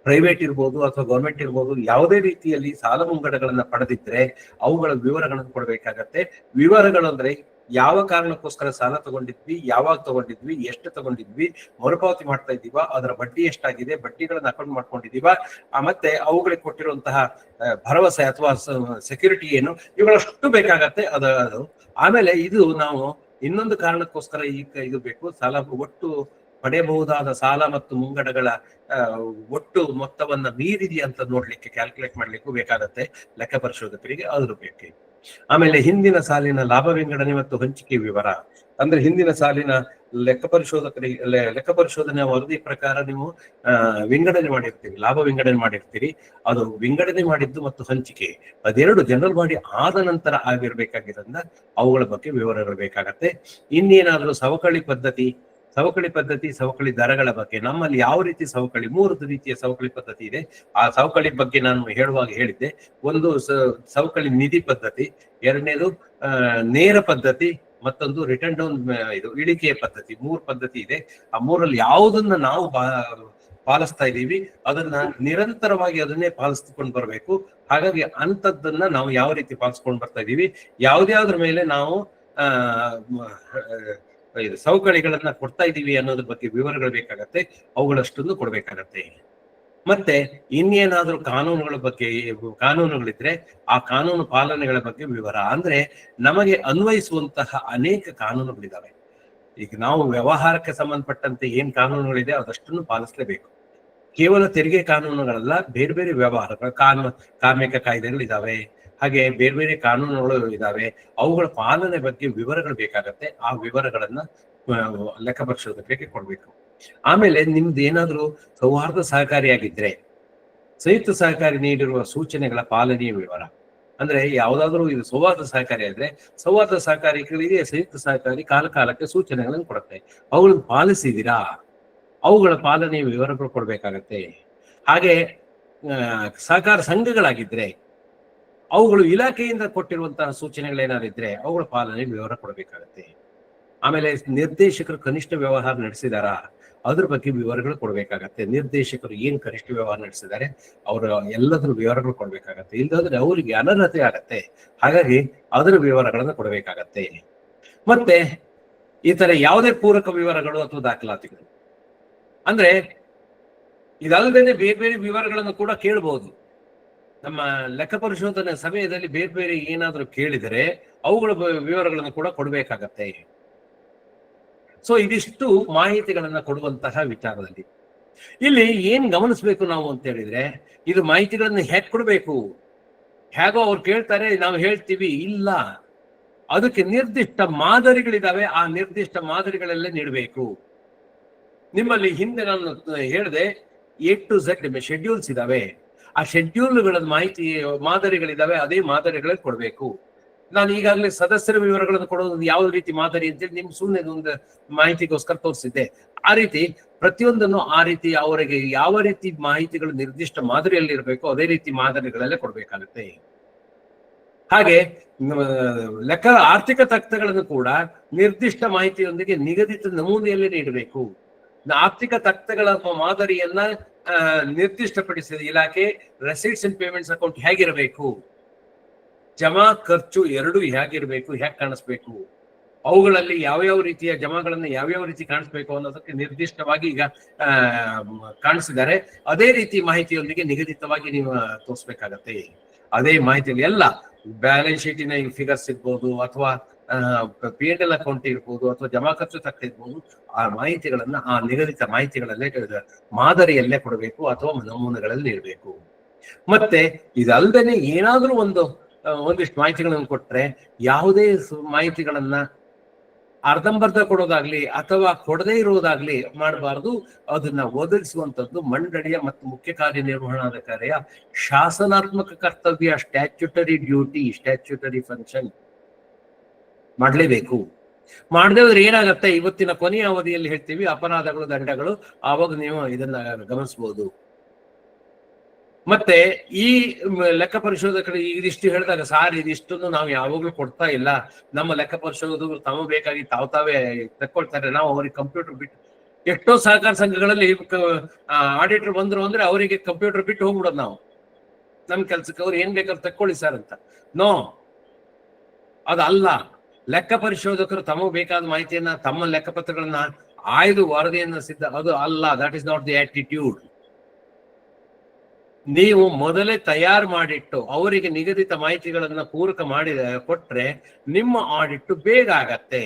ಪ್ರೈವೇಟ್ ಇರ್ಬೋದು ಅಥವಾ ಗೌರ್ಮೆಂಟ್ ಇರ್ಬೋದು, ಯಾವುದೇ ರೀತಿಯಲ್ಲಿ ಸಾಲ ಮುಂಗಡಗಳನ್ನ ಪಡೆದಿದ್ರೆ ಅವುಗಳ ವಿವರಗಳನ್ನು ಕೊಡ್ಬೇಕಾಗತ್ತೆ. ವಿವರಗಳು ಅಂದ್ರೆ ಯಾವ ಕಾರಣಕ್ಕೋಸ್ಕರ ಸಾಲ ತಗೊಂಡಿದ್ವಿ, ಯಾವಾಗ ತಗೊಂಡಿದ್ವಿ, ಎಷ್ಟು ತಗೊಂಡಿದ್ವಿ, ಮರುಪಾವತಿ ಮಾಡ್ತಾ ಇದ್ದೀವಾ, ಅದರ ಬಡ್ಡಿ ಎಷ್ಟಾಗಿದೆ, ಬಡ್ಡಿಗಳನ್ನ ಅಕೌಂಟ್ ಮಾಡ್ಕೊಂಡಿದೀವಾ, ಮತ್ತೆ ಅವುಗಳಿಗೆ ಕೊಟ್ಟಿರುವಂತಹ ಭರವಸೆ ಅಥವಾ ಸೆಕ್ಯೂರಿಟಿ ಏನು, ಇವುಗಳಷ್ಟು ಬೇಕಾಗತ್ತೆ. ಅದು ಆಮೇಲೆ ಇದು ನಾವು ಇನ್ನೊಂದು ಕಾರಣಕ್ಕೋಸ್ಕರ ಇದು ಬೇಕು, ಸಾಲ ಒಟ್ಟು ಪಡೆಯಬಹುದಾದ ಸಾಲ ಮತ್ತು ಮುಂಗಡಗಳ ಒಟ್ಟು ಮೊತ್ತವನ್ನ ಮೀರಿದೆಯಾ ಅಂತ ನೋಡ್ಲಿಕ್ಕೆ ಕ್ಯಾಲ್ಕುಲೇಟ್ ಮಾಡ್ಲಿಕ್ಕೂ ಬೇಕಾಗತ್ತೆ ಲೆಕ್ಕ ಪರಿಶೋಧಕರಿಗೆ, ಅದ್ರ ಬೇಕು. ಆಮೇಲೆ ಹಿಂದಿನ ಸಾಲಿನ ಲಾಭ ವಿಂಗಡಣೆ ಮತ್ತು ಹಂಚಿಕೆ ವಿವರ, ಅಂದ್ರೆ ಹಿಂದಿನ ಸಾಲಿನ ಲೆಕ್ಕ ಪರಿಶೋಧನೆ ವರದಿ ಪ್ರಕಾರ ನೀವು ವಿಂಗಡಣೆ ಮಾಡಿರ್ತೀರಿ, ಲಾಭ ವಿಂಗಡಣೆ ಮಾಡಿರ್ತೀರಿ. ಅದು ವಿಂಗಡಣೆ ಮಾಡಿದ್ದು ಮತ್ತು ಹಂಚಿಕೆ ಅದೆರಡು ಜನರಲ್ ಬಾಡಿ ಆದ ನಂತರ ಆಗಿರ್ಬೇಕಾಗಿರೋದ್ರಿಂದ ಅವುಗಳ ಬಗ್ಗೆ ವಿವರಗಳು ಬೇಕಾಗತ್ತೆ. ಇನ್ನೇನಾದ್ರೂ ಸವಕಳಿ ಪದ್ಧತಿ, ಸವಕಳಿ ದರಗಳ ಬಗ್ಗೆ, ನಮ್ಮಲ್ಲಿ ಯಾವ ರೀತಿ ಸವಕಳಿ, 3 ರೀತಿಯ ಸವಕಳಿ ಪದ್ಧತಿ ಇದೆ. ಆ ಸವಕಳಿ ಬಗ್ಗೆ ನಾನು ಹೇಳುವಾಗ ಹೇಳಿದ್ದೆ, ಒಂದು ಸವಕಳಿ ನಿಧಿ ಪದ್ಧತಿ, ಎರಡನೇದು ನೇರ ಪದ್ಧತಿ, ಮತ್ತೊಂದು ರಿಟರ್ನ್ ಡೌನ್ ಇದು ಇಳಿಕೆಯ ಪದ್ಧತಿ. 3 ಪದ್ಧತಿ ಇದೆ. ಆ 3ರಲ್ಲಿ ಯಾವುದನ್ನ ನಾವು ಪಾಲಿಸ್ತಾ ಇದ್ದೀವಿ ಅದನ್ನ ನಿರಂತರವಾಗಿ ಅದನ್ನೇ ಪಾಲಿಸ್ಕೊಂಡು ಬರಬೇಕು. ಹಾಗಾಗಿ ಅಂತದ್ದನ್ನ ನಾವು ಯಾವ ರೀತಿ ಪಾಲಿಸ್ಕೊಂಡು ಬರ್ತಾ ಇದ್ದೀವಿ, ಯಾವ್ದಾದ್ರ ಮೇಲೆ ನಾವು ಸವಕಳಿಗಳನ್ನ ಕೊಡ್ತಾ ಇದ್ದೀವಿ ಅನ್ನೋದ್ರ ಬಗ್ಗೆ ವಿವರಗಳು ಬೇಕಾಗತ್ತೆ, ಅವುಗಳಷ್ಟನ್ನು ಕೊಡ್ಬೇಕಾಗತ್ತೆ. ಮತ್ತೆ ಇನ್ನೇನಾದ್ರೂ ಕಾನೂನುಗಳಿದ್ರೆ ಆ ಕಾನೂನು ಪಾಲನೆಗಳ ಬಗ್ಗೆ ವಿವರ, ಅಂದ್ರೆ ನಮಗೆ ಅನ್ವಯಿಸುವಂತಹ ಅನೇಕ ಕಾನೂನುಗಳಿದಾವೆ. ಈಗ ನಾವು ವ್ಯವಹಾರಕ್ಕೆ ಸಂಬಂಧಪಟ್ಟಂತೆ ಏನ್ ಕಾನೂನುಗಳಿದೆ ಅದಷ್ಟನ್ನು ಪಾಲಿಸಲೇಬೇಕು. ಕೇವಲ ತೆರಿಗೆ ಕಾನೂನುಗಳಲ್ಲ, ಬೇರೆ ಬೇರೆ ವ್ಯವಹಾರಗಳು, ಕಾರ್ಮಿಕ ಕಾಯ್ದೆಗಳಿದಾವೆ, ಹಾಗೆ ಬೇರೆ ಬೇರೆ ಕಾನೂನುಗಳು ಇದಾವೆ. ಅವುಗಳ ಪಾಲನೆ ಬಗ್ಗೆ ವಿವರಗಳು ಬೇಕಾಗತ್ತೆ. ಆ ವಿವರಗಳನ್ನ ಲೆಕ್ಕ ಪರಿಶೋಧಕರಿಗೆ ಕೊಡ್ಬೇಕು. ಆಮೇಲೆ ನಿಮ್ದು ಏನಾದ್ರೂ ಸೌಹಾರ್ದ ಸಹಕಾರಿಯಾಗಿದ್ರೆ ಸಂಯುಕ್ತ ಸಹಕಾರಿ ನೀಡಿರುವ ಸೂಚನೆಗಳ ಪಾಲನೆಯ ವಿವರ, ಅಂದ್ರೆ ಯಾವ್ದಾದ್ರು ಇದು ಸೌಹಾರ್ದ ಸಹಕಾರಿ ಆದ್ರೆ ಸೌಹಾರ್ದ ಸಹಕಾರಿಗಳಿಗೆ ಸಂಯುಕ್ತ ಸಹಕಾರಿ ಕಾಲಕ್ಕೆ ಸೂಚನೆಗಳನ್ನು ಕೊಡುತ್ತೆ, ಅವುಗಳನ್ನು ಪಾಲಿಸಿದೀರಾ, ಅವುಗಳ ಪಾಲನೆಯ ವಿವರಗಳು ಕೊಡ್ಬೇಕಾಗತ್ತೆ. ಹಾಗೆ ಸಹಕಾರ ಸಂಘಗಳಾಗಿದ್ರೆ ಅವುಗಳು ಇಲಾಖೆಯಿಂದ ಕೊಟ್ಟಿರುವಂತಹ ಸೂಚನೆಗಳೇನಾದಿದ್ರೆ ಅವುಗಳ ಪಾಲನೆ ವಿವರ ಕೊಡಬೇಕಾಗತ್ತೆ. ಆಮೇಲೆ ನಿರ್ದೇಶಕರು ಕನಿಷ್ಠ ವ್ಯವಹಾರ ನಡೆಸಿದಾರ, ಅದ್ರ ಬಗ್ಗೆ ವಿವರಗಳು ಕೊಡ್ಬೇಕಾಗತ್ತೆ. ನಿರ್ದೇಶಕರು ಏನ್ ಕನಿಷ್ಠ ವ್ಯವಹಾರ ನಡೆಸಿದ್ದಾರೆ ಅವರ ಎಲ್ಲದರ ವಿವರಗಳು ಕೊಡ್ಬೇಕಾಗತ್ತೆ. ಇಲ್ದಾದ್ರೆ ಅವರಿಗೆ ಅನರ್ಹತೆ ಆಗತ್ತೆ. ಹಾಗಾಗಿ ಅದರ ವಿವರಗಳನ್ನ ಕೊಡಬೇಕಾಗತ್ತೆ. ಮತ್ತೆ ಈ ತರ ಯಾವುದೇ ಪೂರಕ ವಿವರಗಳು ಅಥವಾ ದಾಖಲಾತಿಗಳು, ಅಂದ್ರೆ ಇದಲ್ಲದೇನೆ ಬೇರೆ ಬೇರೆ ವಿವರಗಳನ್ನು ಕೂಡ ಕೇಳಬಹುದು. ನಮ್ಮ ಲೆಕ್ಕ ಪರಿಶೋಧನೆ ಸಮಯದಲ್ಲಿ ಬೇರೆ ಬೇರೆ ಏನಾದ್ರೂ ಕೇಳಿದರೆ ಅವುಗಳ ವಿವರಗಳನ್ನು ಕೂಡ ಕೊಡ್ಬೇಕಾಗತ್ತೆ. ಸೊ ಇದಿಷ್ಟು ಮಾಹಿತಿಗಳನ್ನ ಕೊಡುವಂತಹ ವಿಚಾರದಲ್ಲಿ ಇಲ್ಲಿ ಏನ್ ಗಮನಿಸ್ಬೇಕು ನಾವು ಅಂತ ಹೇಳಿದ್ರೆ, ಇದು ಮಾಹಿತಿಗಳನ್ನ ಹೇಗ್ ಕೊಡ್ಬೇಕು, ಹೇಗೋ ಅವ್ರು ಕೇಳ್ತಾರೆ ನಾವು ಹೇಳ್ತೀವಿ, ಇಲ್ಲ, ಅದಕ್ಕೆ ನಿರ್ದಿಷ್ಟ ಮಾದರಿಗಳಿದಾವೆ. ಆ ನಿರ್ದಿಷ್ಟ ಮಾದರಿಗಳಲ್ಲೇ ನೀಡಬೇಕು. ನಿಮ್ಮಲ್ಲಿ ಹಿಂದೆ ನಾನು ಹೇಳಿದೆ A to Z ಶೆಡ್ಯೂಲ್ಸ್ ಇದಾವೆ. ಆ ಶೆಡ್ಯೂಲ್ಗಳ ಮಾಹಿತಿ ಮಾದರಿಗಳಿದಾವೆ, ಅದೇ ಮಾದರಿಗಳಲ್ಲಿ ಕೊಡ್ಬೇಕು. ನಾನು ಈಗಾಗಲೇ ಸದಸ್ಯರ ವಿವರಗಳನ್ನು ಕೊಡೋದು ಯಾವ ರೀತಿ ಮಾದರಿ ಅಂತೇಳಿ ನಿಮ್ಗೆ ಸುಮ್ಮನೆ ಒಂದು ಮಾಹಿತಿಗೋಸ್ಕರ ತೋರಿಸಿದ್ದೆ. ಆ ರೀತಿ ಪ್ರತಿಯೊಂದನ್ನು ಆ ರೀತಿ ಅವರಿಗೆ ಯಾವ ರೀತಿ ಮಾಹಿತಿಗಳು ನಿರ್ದಿಷ್ಟ ಮಾದರಿಯಲ್ಲಿ ಇರಬೇಕು ಅದೇ ರೀತಿ ಮಾದರಿಗಳಲ್ಲೇ ಕೊಡ್ಬೇಕಾಗುತ್ತೆ. ಹಾಗೆ ಲೆಕ್ಕ ಆರ್ಥಿಕ ತಕ್ತಗಳನ್ನು ಕೂಡ ನಿರ್ದಿಷ್ಟ ಮಾಹಿತಿಯೊಂದಿಗೆ ನಿಗದಿತ ನಮೂನೆಯಲ್ಲಿ ನೀಡಬೇಕು. ಆರ್ಥಿಕ ತಕ್ತಗಳ ಮಾದರಿಯನ್ನ ನಿರ್ದಿಷ್ಟಪಡಿಸಿದ ಇಲಾಖೆ ರೆಸಿಟ್ಸ್ ಅಂಡ್ ಪೇಮೆಂಟ್ಸ್ ಅಕೌಂಟ್ ಹೇಗಿರಬೇಕು, ಜಮಾ ಖರ್ಚು ಎರಡು ಹೇಗಿರ್ಬೇಕು, ಹೇಗೆ ಕಾಣಿಸ್ಬೇಕು, ಅವುಗಳಲ್ಲಿ ಯಾವ್ಯಾವ ರೀತಿಯ ಜಮಾಗಳನ್ನ ಯಾವ್ಯಾವ ರೀತಿ ಕಾಣಿಸ್ಬೇಕು ಅನ್ನೋದಕ್ಕೆ ನಿರ್ದಿಷ್ಟವಾಗಿ ಈಗ ಕಾಣಿಸಿದ್ದಾರೆ. ಅದೇ ರೀತಿ ಮಾಹಿತಿಯೊಂದಿಗೆ ನಿಗದಿತವಾಗಿ ನೀವು ತೋರಿಸ್ಬೇಕಾಗತ್ತೆ. ಅದೇ ಮಾಹಿತಿಯಲ್ಲಿ ಎಲ್ಲ ಬ್ಯಾಲೆನ್ಸ್ ಶೀಟಿನ ಫಿಗರ್ಸ್ ಇರ್ಬೋದು, ಅಥವಾ P&L ಅಕೌಂಟ್ ಇರ್ಬೋದು, ಅಥವಾ ಜಮಾ ಖರ್ಚು ತಕ್ಕ ಇರ್ಬೋದು, ಆ ಮಾಹಿತಿಗಳನ್ನ ಆ ನಿಗದಿತ ಮಾಹಿತಿಗಳಲ್ಲೇ ಮಾದರಿಯಲ್ಲೇ ಕೊಡಬೇಕು ಅಥವಾ ನಮೂನೆಗಳಲ್ಲಿ ಇರಬೇಕು. ಮತ್ತೆ ಇದಲ್ದೇನೆ ಏನಾದ್ರೂ ಒಂದಿಷ್ಟು ಮಾಹಿತಿಗಳನ್ನು ಕೊಟ್ರೆ ಯಾವುದೇ ಮಾಹಿತಿಗಳನ್ನ ಅರ್ಧಂಬರ್ಧ ಕೊಡೋದಾಗ್ಲಿ ಅಥವಾ ಕೊಡದೇ ಇರುವುದಾಗ್ಲಿ ಮಾಡಬಾರ್ದು. ಅದನ್ನ ಒದಗಿಸುವಂತದ್ದು ಮಂಡಳಿಯ ಮತ್ತು ಮುಖ್ಯ ಕಾರ್ಯನಿರ್ವಹಣಾಧಿಕಾರಿಯ ಶಾಸನಾತ್ಮಕ ಕರ್ತವ್ಯ, ಸ್ಟ್ಯಾಚ್ಯುಟರಿ ಡ್ಯೂಟಿ, ಸ್ಟ್ಯಾಚ್ಯುಟರಿ ಫಂಕ್ಷನ್. ಮಾಡ್ಲೇಬೇಕು. ಮಾಡದೇ ಹೋದ್ರೆ ಏನಾಗತ್ತೆ, ಇವತ್ತಿನ ಕೊನೆಯ ಅವಧಿಯಲ್ಲಿ ಹೇಳ್ತೀವಿ ಅಪರಾಧಗಳು, ದಂಡಗಳು, ಆವಾಗ ನೀವು ಇದನ್ನ ಗಮನಿಸಬಹುದು. ಮತ್ತೆ ಈ ಲೆಕ್ಕ ಪರಿಶೋಧಕರು ಇದಿಷ್ಟು ಹೇಳಿದಾಗ, ಸಾರ್ ಇದಿಷ್ಟನ್ನು ನಾವು ಯಾವಾಗ್ಲೂ ಕೊಡ್ತಾ ಇಲ್ಲ, ನಮ್ಮ ಲೆಕ್ಕ ಪರಿಶೋಧಕರು ತಮ್ಮ ಬೇಕಾಗಿ ತಾವೇ ತಕ್ಕೊಳ್ತಾರೆ, ನಾವು ಅವ್ರಿಗೆ ಕಂಪ್ಯೂಟರ್ ಬಿಟ್ಟು. ಎಷ್ಟೋ ಸಹಕಾರ ಸಂಘಗಳಲ್ಲಿ ಆಡಿಟರ್ ಬಂದ್ರು ಅಂದ್ರೆ ಅವರಿಗೆ ಕಂಪ್ಯೂಟರ್ ಬಿಟ್ಟು ಹೋಗ್ಬಿಡೋದು ನಾವು, ನಮ್ ಕೆಲ್ಸಕ್ಕೆ ಅವ್ರು ಏನ್ ಬೇಕಾದ್ರೂ ತಕ್ಕೊಳ್ಳಿ ಸರ್ ಅಂತ. ನೋ, ಅದಲ್ಲ. ಲೆಕ್ಕ ಪರಿಶೋಧಕರು ತಮಗೆ ಬೇಕಾದ ಮಾಹಿತಿಯನ್ನ, ತಮ್ಮ ಲೆಕ್ಕಪತ್ರಗಳನ್ನ ಆಯ್ದು ವರದಿಯನ್ನ ಅದು ಅಲ್ಲ. That is not the attitude. ನೀವು ಮೊದಲೇ ತಯಾರು ಮಾಡಿಟ್ಟು ಅವರಿಗೆ ನಿಗದಿತ ಮಾಹಿತಿಗಳನ್ನ ಪೂರಕ ಕೊಟ್ರೆ ನಿಮ್ಮ ಆಡಿಟ್ ಬೇಗ ಆಗತ್ತೆ.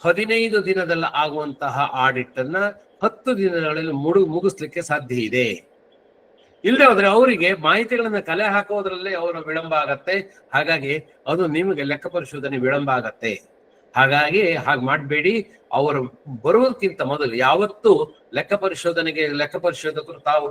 15 ದಿನದಲ್ಲಿ ಆಗುವಂತಹ ಆಡಿಟ್ ಅನ್ನ 10 ದಿನಗಳಲ್ಲಿ ಮುಗಿಸ್ಲಿಕ್ಕೆ ಸಾಧ್ಯ ಇದೆ. ಇಲ್ಲದೆ ಹೋದ್ರೆ ಅವರಿಗೆ ಮಾಹಿತಿಗಳನ್ನ ಕಲೆ ಹಾಕೋದ್ರಲ್ಲೇ ಅವರ ವಿಳಂಬ ಆಗತ್ತೆ. ಹಾಗಾಗಿ ಅದು ನಿಮಗೆ ಲೆಕ್ಕ ಪರಿಶೋಧನೆ ವಿಳಂಬ ಆಗತ್ತೆ. ಹಾಗಾಗಿ ಹಾಗೆ ಮಾಡಬೇಡಿ. ಅವರು ಬರುವುದಕ್ಕಿಂತ ಮೊದಲು ಯಾವತ್ತು ಲೆಕ್ಕ ಪರಿಶೋಧಕರು ತಾವು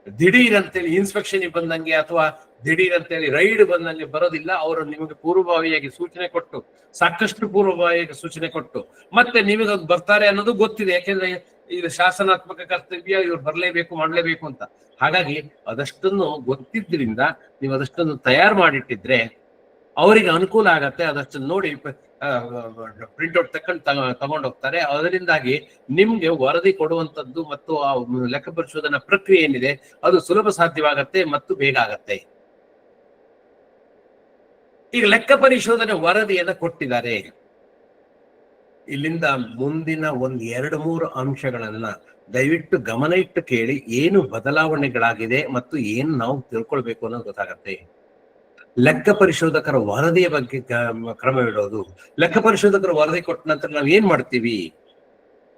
ದಿಢೀರ್ ಅಂತೇಳಿ ಇನ್ಸ್ಪೆಕ್ಷನ್ ಬಂದಂಗೆ ಅಥವಾ ದಿಢೀರ್ ಅಂತೇಳಿ ರೈಡ್ ಬಂದಂಗೆ ಬರೋದಿಲ್ಲ. ಅವರು ನಿಮಗೆ ಪೂರ್ವಭಾವಿಯಾಗಿ ಸೂಚನೆ ಕೊಟ್ಟು, ಸಾಕಷ್ಟು ಪೂರ್ವಭಾವಿಯಾಗಿ ಸೂಚನೆ ಕೊಟ್ಟು, ಮತ್ತೆ ನಿಮಗೆ ಬರ್ತಾರೆ ಅನ್ನೋದು ಗೊತ್ತಿದೆ. ಯಾಕೆಂದ್ರೆ ಇದು ಶಾಸನಾತ್ಮಕ ಕರ್ತವ್ಯ, ಇವ್ರು ಬರ್ಲೇಬೇಕು, ಮಾಡ್ಲೇಬೇಕು ಅಂತ. ಹಾಗಾಗಿ ಅದಷ್ಟನ್ನು ಗೊತ್ತಿದ್ರಿಂದ ನೀವು ಅದಷ್ಟನ್ನು ತಯಾರು ಮಾಡಿಟ್ಟಿದ್ರೆ ಅವರಿಗೆ ಅನುಕೂಲ ಆಗತ್ತೆ. ಅದಷ್ಟನ್ನು ನೋಡಿ ಪ್ರಿಂಟ್ಔಟ್ ತಗೊಂಡು ಹೋಗ್ತಾರೆ. ಅದರಿಂದಾಗಿ ನಿಮ್ಗೆ ವರದಿ ಕೊಡುವಂತದ್ದು ಮತ್ತು ಆ ಲೆಕ್ಕ ಪರಿಶೋಧನಾ ಪ್ರಕ್ರಿಯೆ ಏನಿದೆ ಅದು ಸುಲಭ ಸಾಧ್ಯವಾಗತ್ತೆ ಮತ್ತು ಬೇಗ ಆಗತ್ತೆ. ಈಗ ಲೆಕ್ಕ ಪರಿಶೋಧನೆ ವರದಿಯನ್ನ ಕೊಟ್ಟಿದ್ದಾರೆ. ಇಲ್ಲಿಂದ ಮುಂದಿನ 1-2-3 ಅಂಶಗಳನ್ನ ದಯವಿಟ್ಟು ಗಮನ ಇಟ್ಟು ಕೇಳಿ. ಏನು ಬದಲಾವಣೆಗಳಾಗಿದೆ ಮತ್ತು ಏನು ನಾವು ತಿಳ್ಕೊಳ್ಬೇಕು ಅನ್ನೋದು ಗೊತ್ತಾಗತ್ತೆ. ಲೆಕ್ಕ ಪರಿಶೋಧಕರ ವರದಿಯ ಬಗ್ಗೆ ಕ್ರಮವಿಡೋದು. ಲೆಕ್ಕ ಪರಿಶೋಧಕರ ವರದಿ ಕೊಟ್ಟ ನಂತರ ನಾವು ಏನ್ ಮಾಡ್ತೀವಿ,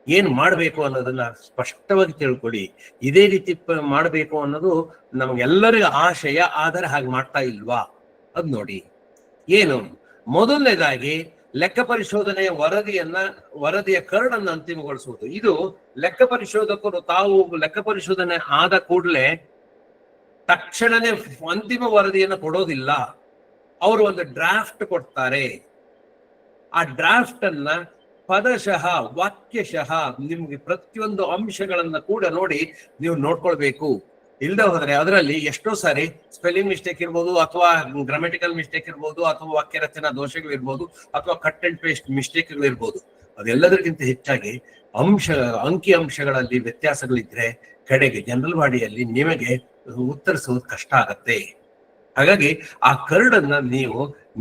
ಏನ್ ಮಾಡ್ಬೇಕು ಅನ್ನೋದನ್ನ ಸ್ಪಷ್ಟವಾಗಿ ತಿಳ್ಕೊಳ್ಳಿ. ಇದೇ ರೀತಿ ಮಾಡ್ಬೇಕು ಅನ್ನೋದು ನಮ್ಗೆಲ್ಲರಿಗೂ ಆಶಯ. ಆದರೆ ಹಾಗೆ ಮಾಡ್ತಾ ಇಲ್ವಾ ಅದ್ ನೋಡಿ. ಏನು ಮೊದಲನೇದಾಗಿ ಲೆಕ್ಕ ಪರಿಶೋಧನೆಯ ವರದಿಯ ಕರಡನ್ನು ಅಂತಿಮಗೊಳಿಸುವುದು. ಇದು ಲೆಕ್ಕ ಪರಿಶೋಧಕರು ತಾವು ಲೆಕ್ಕ ಪರಿಶೋಧನೆ ಆದ ಕೂಡಲೇ ತಕ್ಷಣನೇ ಅಂತಿಮ ವರದಿಯನ್ನು ಕೊಡೋದಿಲ್ಲ. ಅವರು ಒಂದು ಡ್ರಾಫ್ಟ್ ಕೊಡ್ತಾರೆ. ಆ ಡ್ರಾಫ್ಟ್ ಅನ್ನ ಪದಶಃ, ವಾಕ್ಯಶಃ ನಿಮ್ಗೆ ಪ್ರತಿಯೊಂದು ಅಂಶಗಳನ್ನ ಕೂಡ ನೋಡಿ ನೀವು ನೋಡ್ಕೊಳ್ಬೇಕು. ಇಲ್ಲದೆ ಹೋದ್ರೆ ಅದರಲ್ಲಿ ಎಷ್ಟೋ ಸಾರಿ ಸ್ಪೆಲ್ಲಿಂಗ್ ಮಿಸ್ಟೇಕ್ ಇರ್ಬೋದು, ಅಥವಾ ಗ್ರಾಮೆಟಿಕಲ್ ಮಿಸ್ಟೇಕ್ ಇರ್ಬೋದು, ಅಥವಾ ವಾಕ್ಯ ರಚನಾ ದೋಷಗಳಿರ್ಬೋದು, ಅಥವಾ ಕಟ್ ಅಂಡ್ ಪೇಸ್ಟ್ ಮಿಸ್ಟೇಕ್ಗಳಿರ್ಬೋದು. ಅದೆಲ್ಲದಕ್ಕಿಂತ ಹೆಚ್ಚಾಗಿ ಅಂಕಿ ಅಂಶಗಳಲ್ಲಿ ವ್ಯತ್ಯಾಸಗಳಿದ್ರೆ ಕಡೆಗೆ ಜನರಲ್ ಬಾಡಿಯಲ್ಲಿ ನಿಮಗೆ ಉತ್ತರಿಸುವುದು ಕಷ್ಟ ಆಗತ್ತೆ. ಹಾಗಾಗಿ ಆ ಕರಡನ್ನ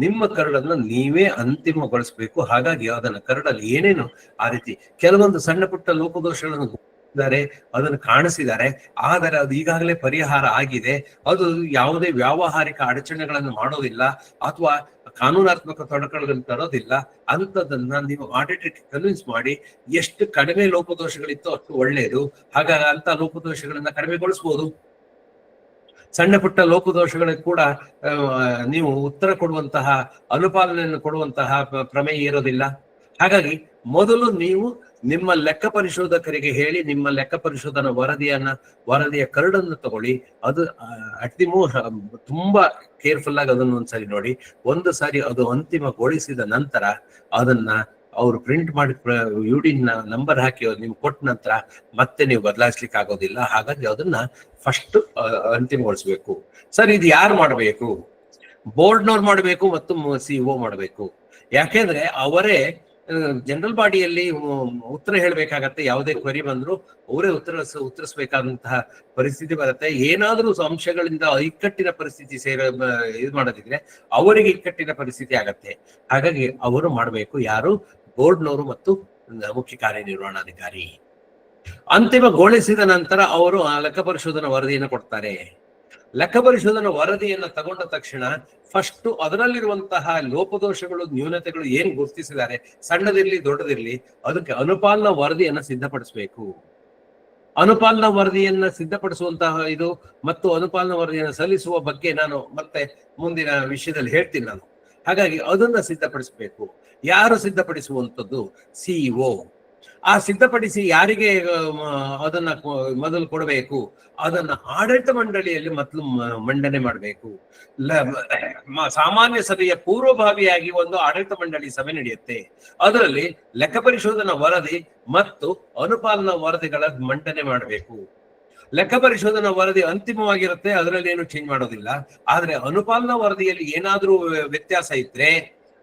ನಿಮ್ಮ ಕರಡನ್ನ ನೀವೇ ಅಂತಿಮಗೊಳಿಸ್ಬೇಕು. ಹಾಗಾಗಿ ಅದನ್ನ ಕರಡಲ್ಲಿ ಏನೇನು ಆ ರೀತಿ ಕೆಲವೊಂದು ಸಣ್ಣ ಪುಟ್ಟ ಲೋಪದೋಷಗಳನ್ನು ಅದನ್ನು ಕಾಣಿಸಿದ್ದಾರೆ, ಆದರೆ ಅದು ಈಗಾಗಲೇ ಪರಿಹಾರ ಆಗಿದೆ. ಅದು ಯಾವುದೇ ವ್ಯಾವಹಾರಿಕ ಅಡಚಣೆಗಳನ್ನು ಮಾಡೋದಿಲ್ಲ ಅಥವಾ ಕಾನೂನಾತ್ಮಕ ತೊಡಕುಗಳನ್ನು ತರೋದಿಲ್ಲ. ಅಂತದನ್ನ ನೀವು ಆಡಿಟರ್ ಕನ್ವಿನ್ಸ್ ಮಾಡಿ ಎಷ್ಟು ಕಡಿಮೆ ಲೋಪದೋಷಗಳಿತ್ತೋ ಅಷ್ಟು ಒಳ್ಳೆಯದು. ಹಾಗಾಗಿ ಅಂತ ಲೋಪದೋಷಗಳನ್ನ ಕಡಿಮೆಗೊಳಿಸಬಹುದು. ಸಣ್ಣ ಪುಟ್ಟ ಲೋಪದೋಷಗಳಿಗೆ ಕೂಡ ನೀವು ಉತ್ತರ ಕೊಡುವಂತಹ, ಅನುಪಾಲನೆಯನ್ನು ಕೊಡುವಂತಹ ಪ್ರಮೇಯ ಇರೋದಿಲ್ಲ. ಹಾಗಾಗಿ ಮೊದಲು ನೀವು ನಿಮ್ಮ ಲೆಕ್ಕ ಪರಿಶೋಧಕರಿಗೆ ಹೇಳಿ ನಿಮ್ಮ ಲೆಕ್ಕ ಪರಿಶೋಧನಾ ವರದಿಯ ಕರಡನ್ನು ತಗೊಳ್ಳಿ. ಅದು ತುಂಬಾ ಕೇರ್ಫುಲ್ ಆಗಿ ಅದನ್ನು ಒಂದ್ಸರಿ ನೋಡಿ. ಒಂದು ಸಾರಿ ಅದು ಅಂತಿಮಗೊಳಿಸಿದ ನಂತರ ಅದನ್ನ ಅವರು ಪ್ರಿಂಟ್ ಮಾಡಿ ಯುಡಿನ ನಂಬರ್ ಹಾಕಿ ನಿಮ್ಗೆ ಕೊಟ್ಟ ನಂತರ ಮತ್ತೆ ನೀವು ಬದಲಾಯಿಸ್ಲಿಕ್ಕೆ ಆಗೋದಿಲ್ಲ. ಹಾಗಾಗಿ ಅದನ್ನ ಫಸ್ಟ್ ಅಂತಿಮಗೊಳಿಸ್ಬೇಕು. ಸರ್, ಇದು ಯಾರು ಮಾಡಬೇಕು? ಬೋರ್ಡ್ನವ್ರು ಮಾಡಬೇಕು ಮತ್ತು CEO ಮಾಡಬೇಕು. ಯಾಕೆಂದ್ರೆ ಅವರೇ ಜನರಲ್ ಬಾಡಿಯಲ್ಲಿ ಉತ್ತರ ಹೇಳ್ಬೇಕಾಗತ್ತೆ. ಯಾವುದೇ ಕ್ವರಿ ಬಂದ್ರು ಅವರೇ ಉತ್ತರಿಸಬೇಕಾದಂತಹ ಪರಿಸ್ಥಿತಿ ಬರುತ್ತೆ. ಏನಾದ್ರೂ ಅಂಶಗಳಿಂದ ಇಕ್ಕಟ್ಟಿನ ಪರಿಸ್ಥಿತಿ ಇದು ಮಾಡೋದಿದ್ರೆ ಅವರಿಗೆ ಇಕ್ಕಟ್ಟಿನ ಪರಿಸ್ಥಿತಿ ಆಗತ್ತೆ. ಹಾಗಾಗಿ ಅವರು ಮಾಡಬೇಕು. ಯಾರು? ಬೋರ್ಡ್ನವರು ಮತ್ತು ಮುಖ್ಯ ಕಾರ್ಯನಿರ್ವಹಣಾಧಿಕಾರಿ. ಅಂತಿಮಗೊಳಿಸಿದ ನಂತರ ಅವರು ಆ ಲೆಕ್ಕ ಪರಿಶೋಧನಾ ವರದಿಯನ್ನು ಕೊಡ್ತಾರೆ. ಲೆಕ್ಕ ಪರಿಶೋಧನಾ ವರದಿಯನ್ನ ತಗೊಂಡ ತಕ್ಷಣ ಫಸ್ಟ್ ಅದರಲ್ಲಿರುವಂತಹ ಲೋಪದೋಷಗಳು, ನ್ಯೂನತೆಗಳು ಏನ್ ಗುರುತಿಸಿದ್ದಾರೆ, ಸಣ್ಣದಿರ್ಲಿ ದೊಡ್ಡದಿರ್ಲಿ, ಅದಕ್ಕೆ ಅನುಪಾಲನಾ ವರದಿಯನ್ನ ಸಿದ್ಧಪಡಿಸಬೇಕು. ಅನುಪಾಲನಾ ವರದಿಯನ್ನ ಸಿದ್ಧಪಡಿಸುವಂತಹ ಇದು ಮತ್ತು ಅನುಪಾಲನಾ ವರದಿಯನ್ನು ಸಲ್ಲಿಸುವ ಬಗ್ಗೆ ನಾನು ಮತ್ತೆ ಮುಂದಿನ ವಿಷಯದಲ್ಲಿ ಹೇಳ್ತೀನಿ ನಾನು. ಹಾಗಾಗಿ ಅದನ್ನ ಸಿದ್ಧಪಡಿಸಬೇಕು. ಯಾರು ಸಿದ್ಧಪಡಿಸುವಂಥದ್ದು? ಸಿಇಒ. ಆ ಸಿದ್ಧಪಡಿಸಿ ಯಾರಿಗೆ ಅದನ್ನ ಮೊದಲು ಕೊಡಬೇಕು? ಅದನ್ನ ಆಡಳಿತ ಮಂಡಳಿಯಲ್ಲಿ ಮೊದಲು ಮಂಡನೆ ಮಾಡಬೇಕು. ಸಾಮಾನ್ಯ ಸಭೆಯ ಪೂರ್ವಭಾವಿಯಾಗಿ ಒಂದು ಆಡಳಿತ ಮಂಡಳಿ ಸಭೆ ನಡೆಯುತ್ತೆ. ಅದರಲ್ಲಿ ಲೆಕ್ಕ ಪರಿಶೋಧನಾ ವರದಿ ಮತ್ತು ಅನುಪಾಲನಾ ವರದಿಗಳ ಮಂಡನೆ ಮಾಡಬೇಕು. ಲೆಕ್ಕ ಪರಿಶೋಧನಾ ವರದಿ ಅಂತಿಮವಾಗಿರುತ್ತೆ, ಅದರಲ್ಲಿ ಏನು ಚೇಂಜ್ ಮಾಡೋದಿಲ್ಲ. ಆದ್ರೆ ಅನುಪಾಲನಾ ವರದಿಯಲ್ಲಿ ಏನಾದ್ರೂ ವ್ಯತ್ಯಾಸ ಇದ್ರೆ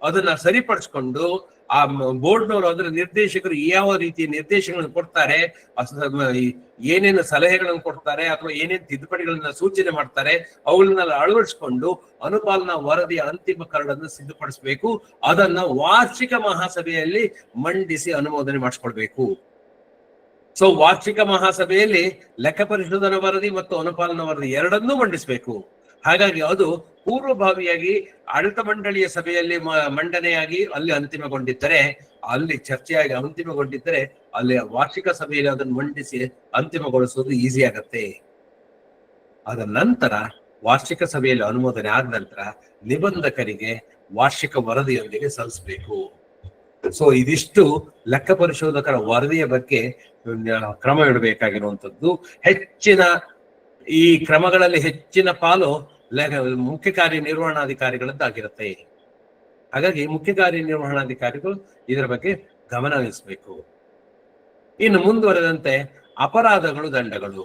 ಅದನ್ನ ಸರಿಪಡಿಸ್ಕೊಂಡು ಆ ಬೋರ್ಡ್ನವರು ಅಂದ್ರೆ ನಿರ್ದೇಶಕರು ಯಾವ ರೀತಿಯ ನಿರ್ದೇಶನಗಳನ್ನು ಕೊಡ್ತಾರೆ, ಏನೇನು ಸಲಹೆಗಳನ್ನು ಕೊಡ್ತಾರೆ ಅಥವಾ ಏನೇನು ತಿದ್ದುಪಡಿಗಳನ್ನ ಸೂಚನೆ ಮಾಡ್ತಾರೆ, ಅವುಗಳನ್ನೆಲ್ಲ ಅಳವಡಿಸಿಕೊಂಡು ಅನುಪಾಲನಾ ವರದಿಯ ಅಂತಿಮ ಕರಡನ್ನು ಸಿದ್ಧಪಡಿಸಬೇಕು. ಅದನ್ನ ವಾರ್ಷಿಕ ಮಹಾಸಭೆಯಲ್ಲಿ ಮಂಡಿಸಿ ಅನುಮೋದನೆ ಮಾಡಿಸ್ಕೊಳ್ಬೇಕು. ಸೊ ವಾರ್ಷಿಕ ಮಹಾಸಭೆಯಲ್ಲಿ ಲೆಕ್ಕ ಪರಿಶೋಧನಾ ವರದಿ ಮತ್ತು ಅನುಪಾಲನಾ ವರದಿ ಎರಡನ್ನೂ ಮಂಡಿಸಬೇಕು. ಹಾಗಾಗಿ ಅದು ಪೂರ್ವಭಾವಿಯಾಗಿ ಆಡಳಿತ ಮಂಡಳಿಯ ಸಭೆಯಲ್ಲಿ ಮಂಡನೆಯಾಗಿ ಅಲ್ಲಿ ಅಂತಿಮಗೊಂಡಿದ್ದರೆ, ಅಲ್ಲಿ ಚರ್ಚೆಯಾಗಿ ಅಂತಿಮಗೊಂಡಿದ್ದರೆ, ಅಲ್ಲಿ ವಾರ್ಷಿಕ ಸಭೆಯಲ್ಲಿ ಅದನ್ನು ಮಂಡಿಸಿ ಅಂತಿಮಗೊಳಿಸೋದು ಈಸಿ ಆಗತ್ತೆ. ಅದ ನಂತರ ವಾರ್ಷಿಕ ಸಭೆಯಲ್ಲಿ ಅನುಮೋದನೆ ಆದ ನಂತರ ನಿಬಂಧಕರಿಗೆ ವಾರ್ಷಿಕ ವರದಿಯೊಂದಿಗೆ ಸಲ್ಲಿಸಬೇಕು. ಸೊ ಇದಿಷ್ಟು ಲೆಕ್ಕ ಪರಿಶೋಧಕರ ವರದಿಯ ಬಗ್ಗೆ ಕ್ರಮ ಇಡಬೇಕಾಗಿರುವಂತದ್ದು. ಹೆಚ್ಚಿನ ಈ ಕ್ರಮಗಳಲ್ಲಿ ಹೆಚ್ಚಿನ ಪಾಲು ಮುಖ್ಯ ಕಾರ್ಯನಿರ್ವಹಣಾಧಿಕಾರಿಗಳದ್ದಾಗಿರುತ್ತೆ. ಹಾಗಾಗಿ ಮುಖ್ಯ ಕಾರ್ಯನಿರ್ವಹಣಾಧಿಕಾರಿಗಳು ಇದರ ಬಗ್ಗೆ ಗಮನ ಹರಿಸಬೇಕು. ಇನ್ನು ಮುಂದುವರೆದಂತೆ ಅಪರಾಧಗಳು, ದಂಡಗಳು.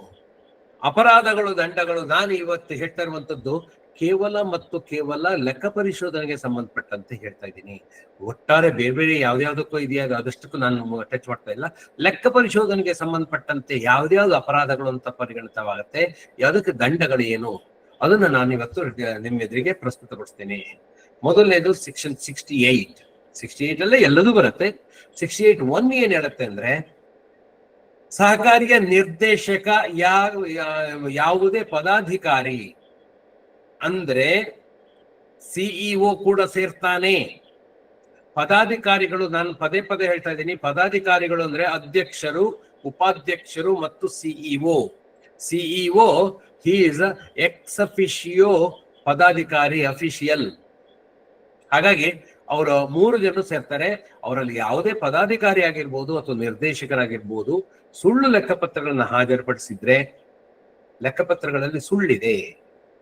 ಅಪರಾಧಗಳು, ದಂಡಗಳು ನಾನು ಇವತ್ತು ಹೇಳ್ತಾ ಇರುವಂತದ್ದು ಕೇವಲ ಮತ್ತು ಕೇವಲ ಲೆಕ್ಕ ಪರಿಶೋಧನೆಗೆ ಸಂಬಂಧಪಟ್ಟಂತೆ ಹೇಳ್ತಾ ಇದ್ದೀನಿ. ಒಟ್ಟಾರೆ ಬೇರೆ ಬೇರೆ ಯಾವ್ದಾವುದಕ್ಕೂ ಇದೆಯಾ ಅದಷ್ಟಕ್ಕೂ ನಾನು ಟಚ್ ಮಾಡ್ತಾ ಇಲ್ಲ. ಲೆಕ್ಕ ಪರಿಶೋಧನೆಗೆ ಸಂಬಂಧಪಟ್ಟಂತೆ ಯಾವ್ದ್ಯಾವ್ದು ಅಪರಾಧಗಳು ಅಂತ ಪರಿಗಣಿತವಾಗತ್ತೆ, ಯಾವುದಕ್ಕೆ ದಂಡಗಳು ಏನು, ಅದನ್ನ ನಾನು ಇವತ್ತು ನಿಮ್ಮ ಎದುರಿಗೆ ಪ್ರಸ್ತುತಪಡಿಸ್ತೇನೆ. ಮೊದಲನೇದು ಸೆಕ್ಷನ್ 68. 68 ಅಲ್ಲೇ ಎಲ್ಲದೂ ಬರುತ್ತೆ. 68(1) ಏನ್ ಹೇಳುತ್ತೆ ಅಂದ್ರೆ, ಸಹಕಾರಿಯ ನಿರ್ದೇಶಕ ಯಾವುದೇ ಪದಾಧಿಕಾರಿ ಅಂದ್ರೆ ಸಿಇಒ ಕೂಡ ಸೇರ್ತಾನೆ. ಪದಾಧಿಕಾರಿಗಳು, ನಾನು ಪದೇ ಪದೇ ಹೇಳ್ತಾ ಇದ್ದೀನಿ, ಪದಾಧಿಕಾರಿಗಳು ಅಂದ್ರೆ ಅಧ್ಯಕ್ಷರು, ಉಪಾಧ್ಯಕ್ಷರು ಮತ್ತು CEO. CEO he is ex officio ಪದಾಧಿಕಾರಿ, ಅಫಿಷಿಯಲ್. ಹಾಗಾಗಿ ಅವರ 3 ಜನರು ಸೇರ್ತಾರೆ. ಅವರಲ್ಲಿ ಯಾವುದೇ ಪದಾಧಿಕಾರಿ ಆಗಿರ್ಬೋದು ಅಥವಾ ನಿರ್ದೇಶಕರಾಗಿರ್ಬೋದು ಸುಳ್ಳು ಲೆಕ್ಕಪತ್ರಗಳನ್ನ ಹಾಜರುಪಡಿಸಿದ್ರೆ, ಲೆಕ್ಕಪತ್ರಗಳಲ್ಲಿ ಸುಳ್ಳಿದೆ,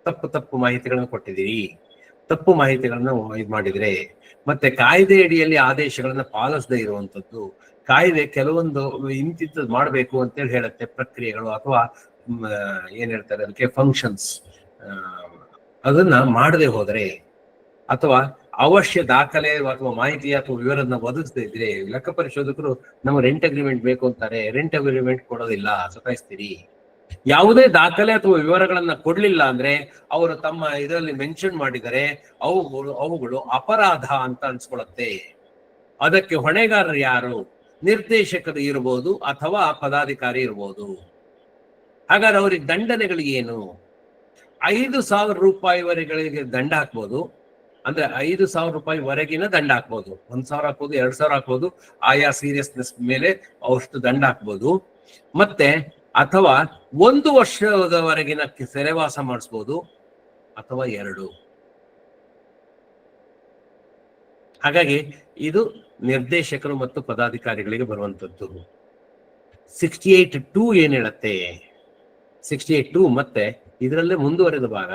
ತಪ್ಪು ಮಾಹಿತಿಗಳನ್ನು ಕೊಟ್ಟಿದ್ದೀರಿ, ತಪ್ಪು ಮಾಹಿತಿಗಳನ್ನ ಇದು ಮಾಡಿದ್ರೆ, ಮತ್ತೆ ಕಾಯ್ದೆ ಅಡಿಯಲ್ಲಿ ಆದೇಶಗಳನ್ನ ಪಾಲಿಸದೇ ಇರುವಂತದ್ದು, ಕಾಯ್ದೆ ಕೆಲವೊಂದು ಇಂತಿಂತದ್ದು ಮಾಡಬೇಕು ಅಂತೇಳಿ ಹೇಳುತ್ತೆ ಪ್ರಕ್ರಿಯೆಗಳು ಅಥವಾ ಏನ್ ಹೇಳ್ತಾರೆ ಅದಕ್ಕೆ ಫಂಕ್ಷನ್ಸ್, ಅದನ್ನ ಮಾಡದೆ ಹೋದ್ರೆ ಅಥವಾ ಅವಶ್ಯ ದಾಖಲೆ ಅಥವಾ ಮಾಹಿತಿ ಅಥವಾ ವಿವರನ್ನ ಒದಗಿಸದೇ ಇದ್ರೆ, ಲೆಕ್ಕ ಪರಿಶೋಧಕರು ನಮ್ಮ ರೆಂಟ್ ಅಗ್ರಿಮೆಂಟ್ ಬೇಕು ಅಂತಾರೆ, ರೆಂಟ್ ಅಗ್ರಿಮೆಂಟ್ ಕೊಡೋದಿಲ್ಲ, ಸತಾಯಿಸ್ತೀರಿ. ಯಾವುದೇ ದಾಖಲೆ ಅಥವಾ ವಿವರಗಳನ್ನ ಕೊಡ್ಲಿಲ್ಲ ಅಂದ್ರೆ ಅವರು ತಮ್ಮ ಇದರಲ್ಲಿ ಮೆನ್ಷನ್ ಮಾಡಿದರೆ ಅವುಗಳು ಅಪರಾಧ ಅಂತ ಅನ್ಸ್ಕೊಳತ್ತೆ. ಅದಕ್ಕೆ ಹೊಣೆಗಾರರು ಯಾರು? ನಿರ್ದೇಶಕರು ಇರ್ಬೋದು ಅಥವಾ ಪದಾಧಿಕಾರಿ ಇರ್ಬೋದು. ಹಾಗಾದ್ರೆ ಅವ್ರಿಗೆ ದಂಡನೆಗಳು ಏನು? 5,000 ರೂಪಾಯಿವರೆಗಳಿಗೆ ದಂಡ ಹಾಕ್ಬೋದು. ಅಂದ್ರೆ 5,000 ರೂಪಾಯಿವರೆಗಿನ ದಂಡ ಹಾಕ್ಬೋದು. 1,000 ಹಾಕ್ಬೋದು, 2,000 ಹಾಕ್ಬೋದು, ಆಯಾ ಸೀರಿಯಸ್ನೆಸ್ ಮೇಲೆ ಅಷ್ಟು ದಂಡ ಹಾಕ್ಬೋದು. ಮತ್ತೆ ಅಥವಾ 1 ವರ್ಷದವರೆಗಿನ ಸೆರೆವಾಸ ಮಾಡಿಸ್ಬೋದು ಅಥವಾ 2. ಹಾಗಾಗಿ ಇದು ನಿರ್ದೇಶಕರು ಮತ್ತು ಪದಾಧಿಕಾರಿಗಳಿಗೆ ಬರುವಂತದ್ದು. 68(2) ಏನ್ ಹೇಳತ್ತೆ? 68(2) ಮತ್ತೆ ಇದರಲ್ಲೇ ಮುಂದುವರೆದ ಭಾಗ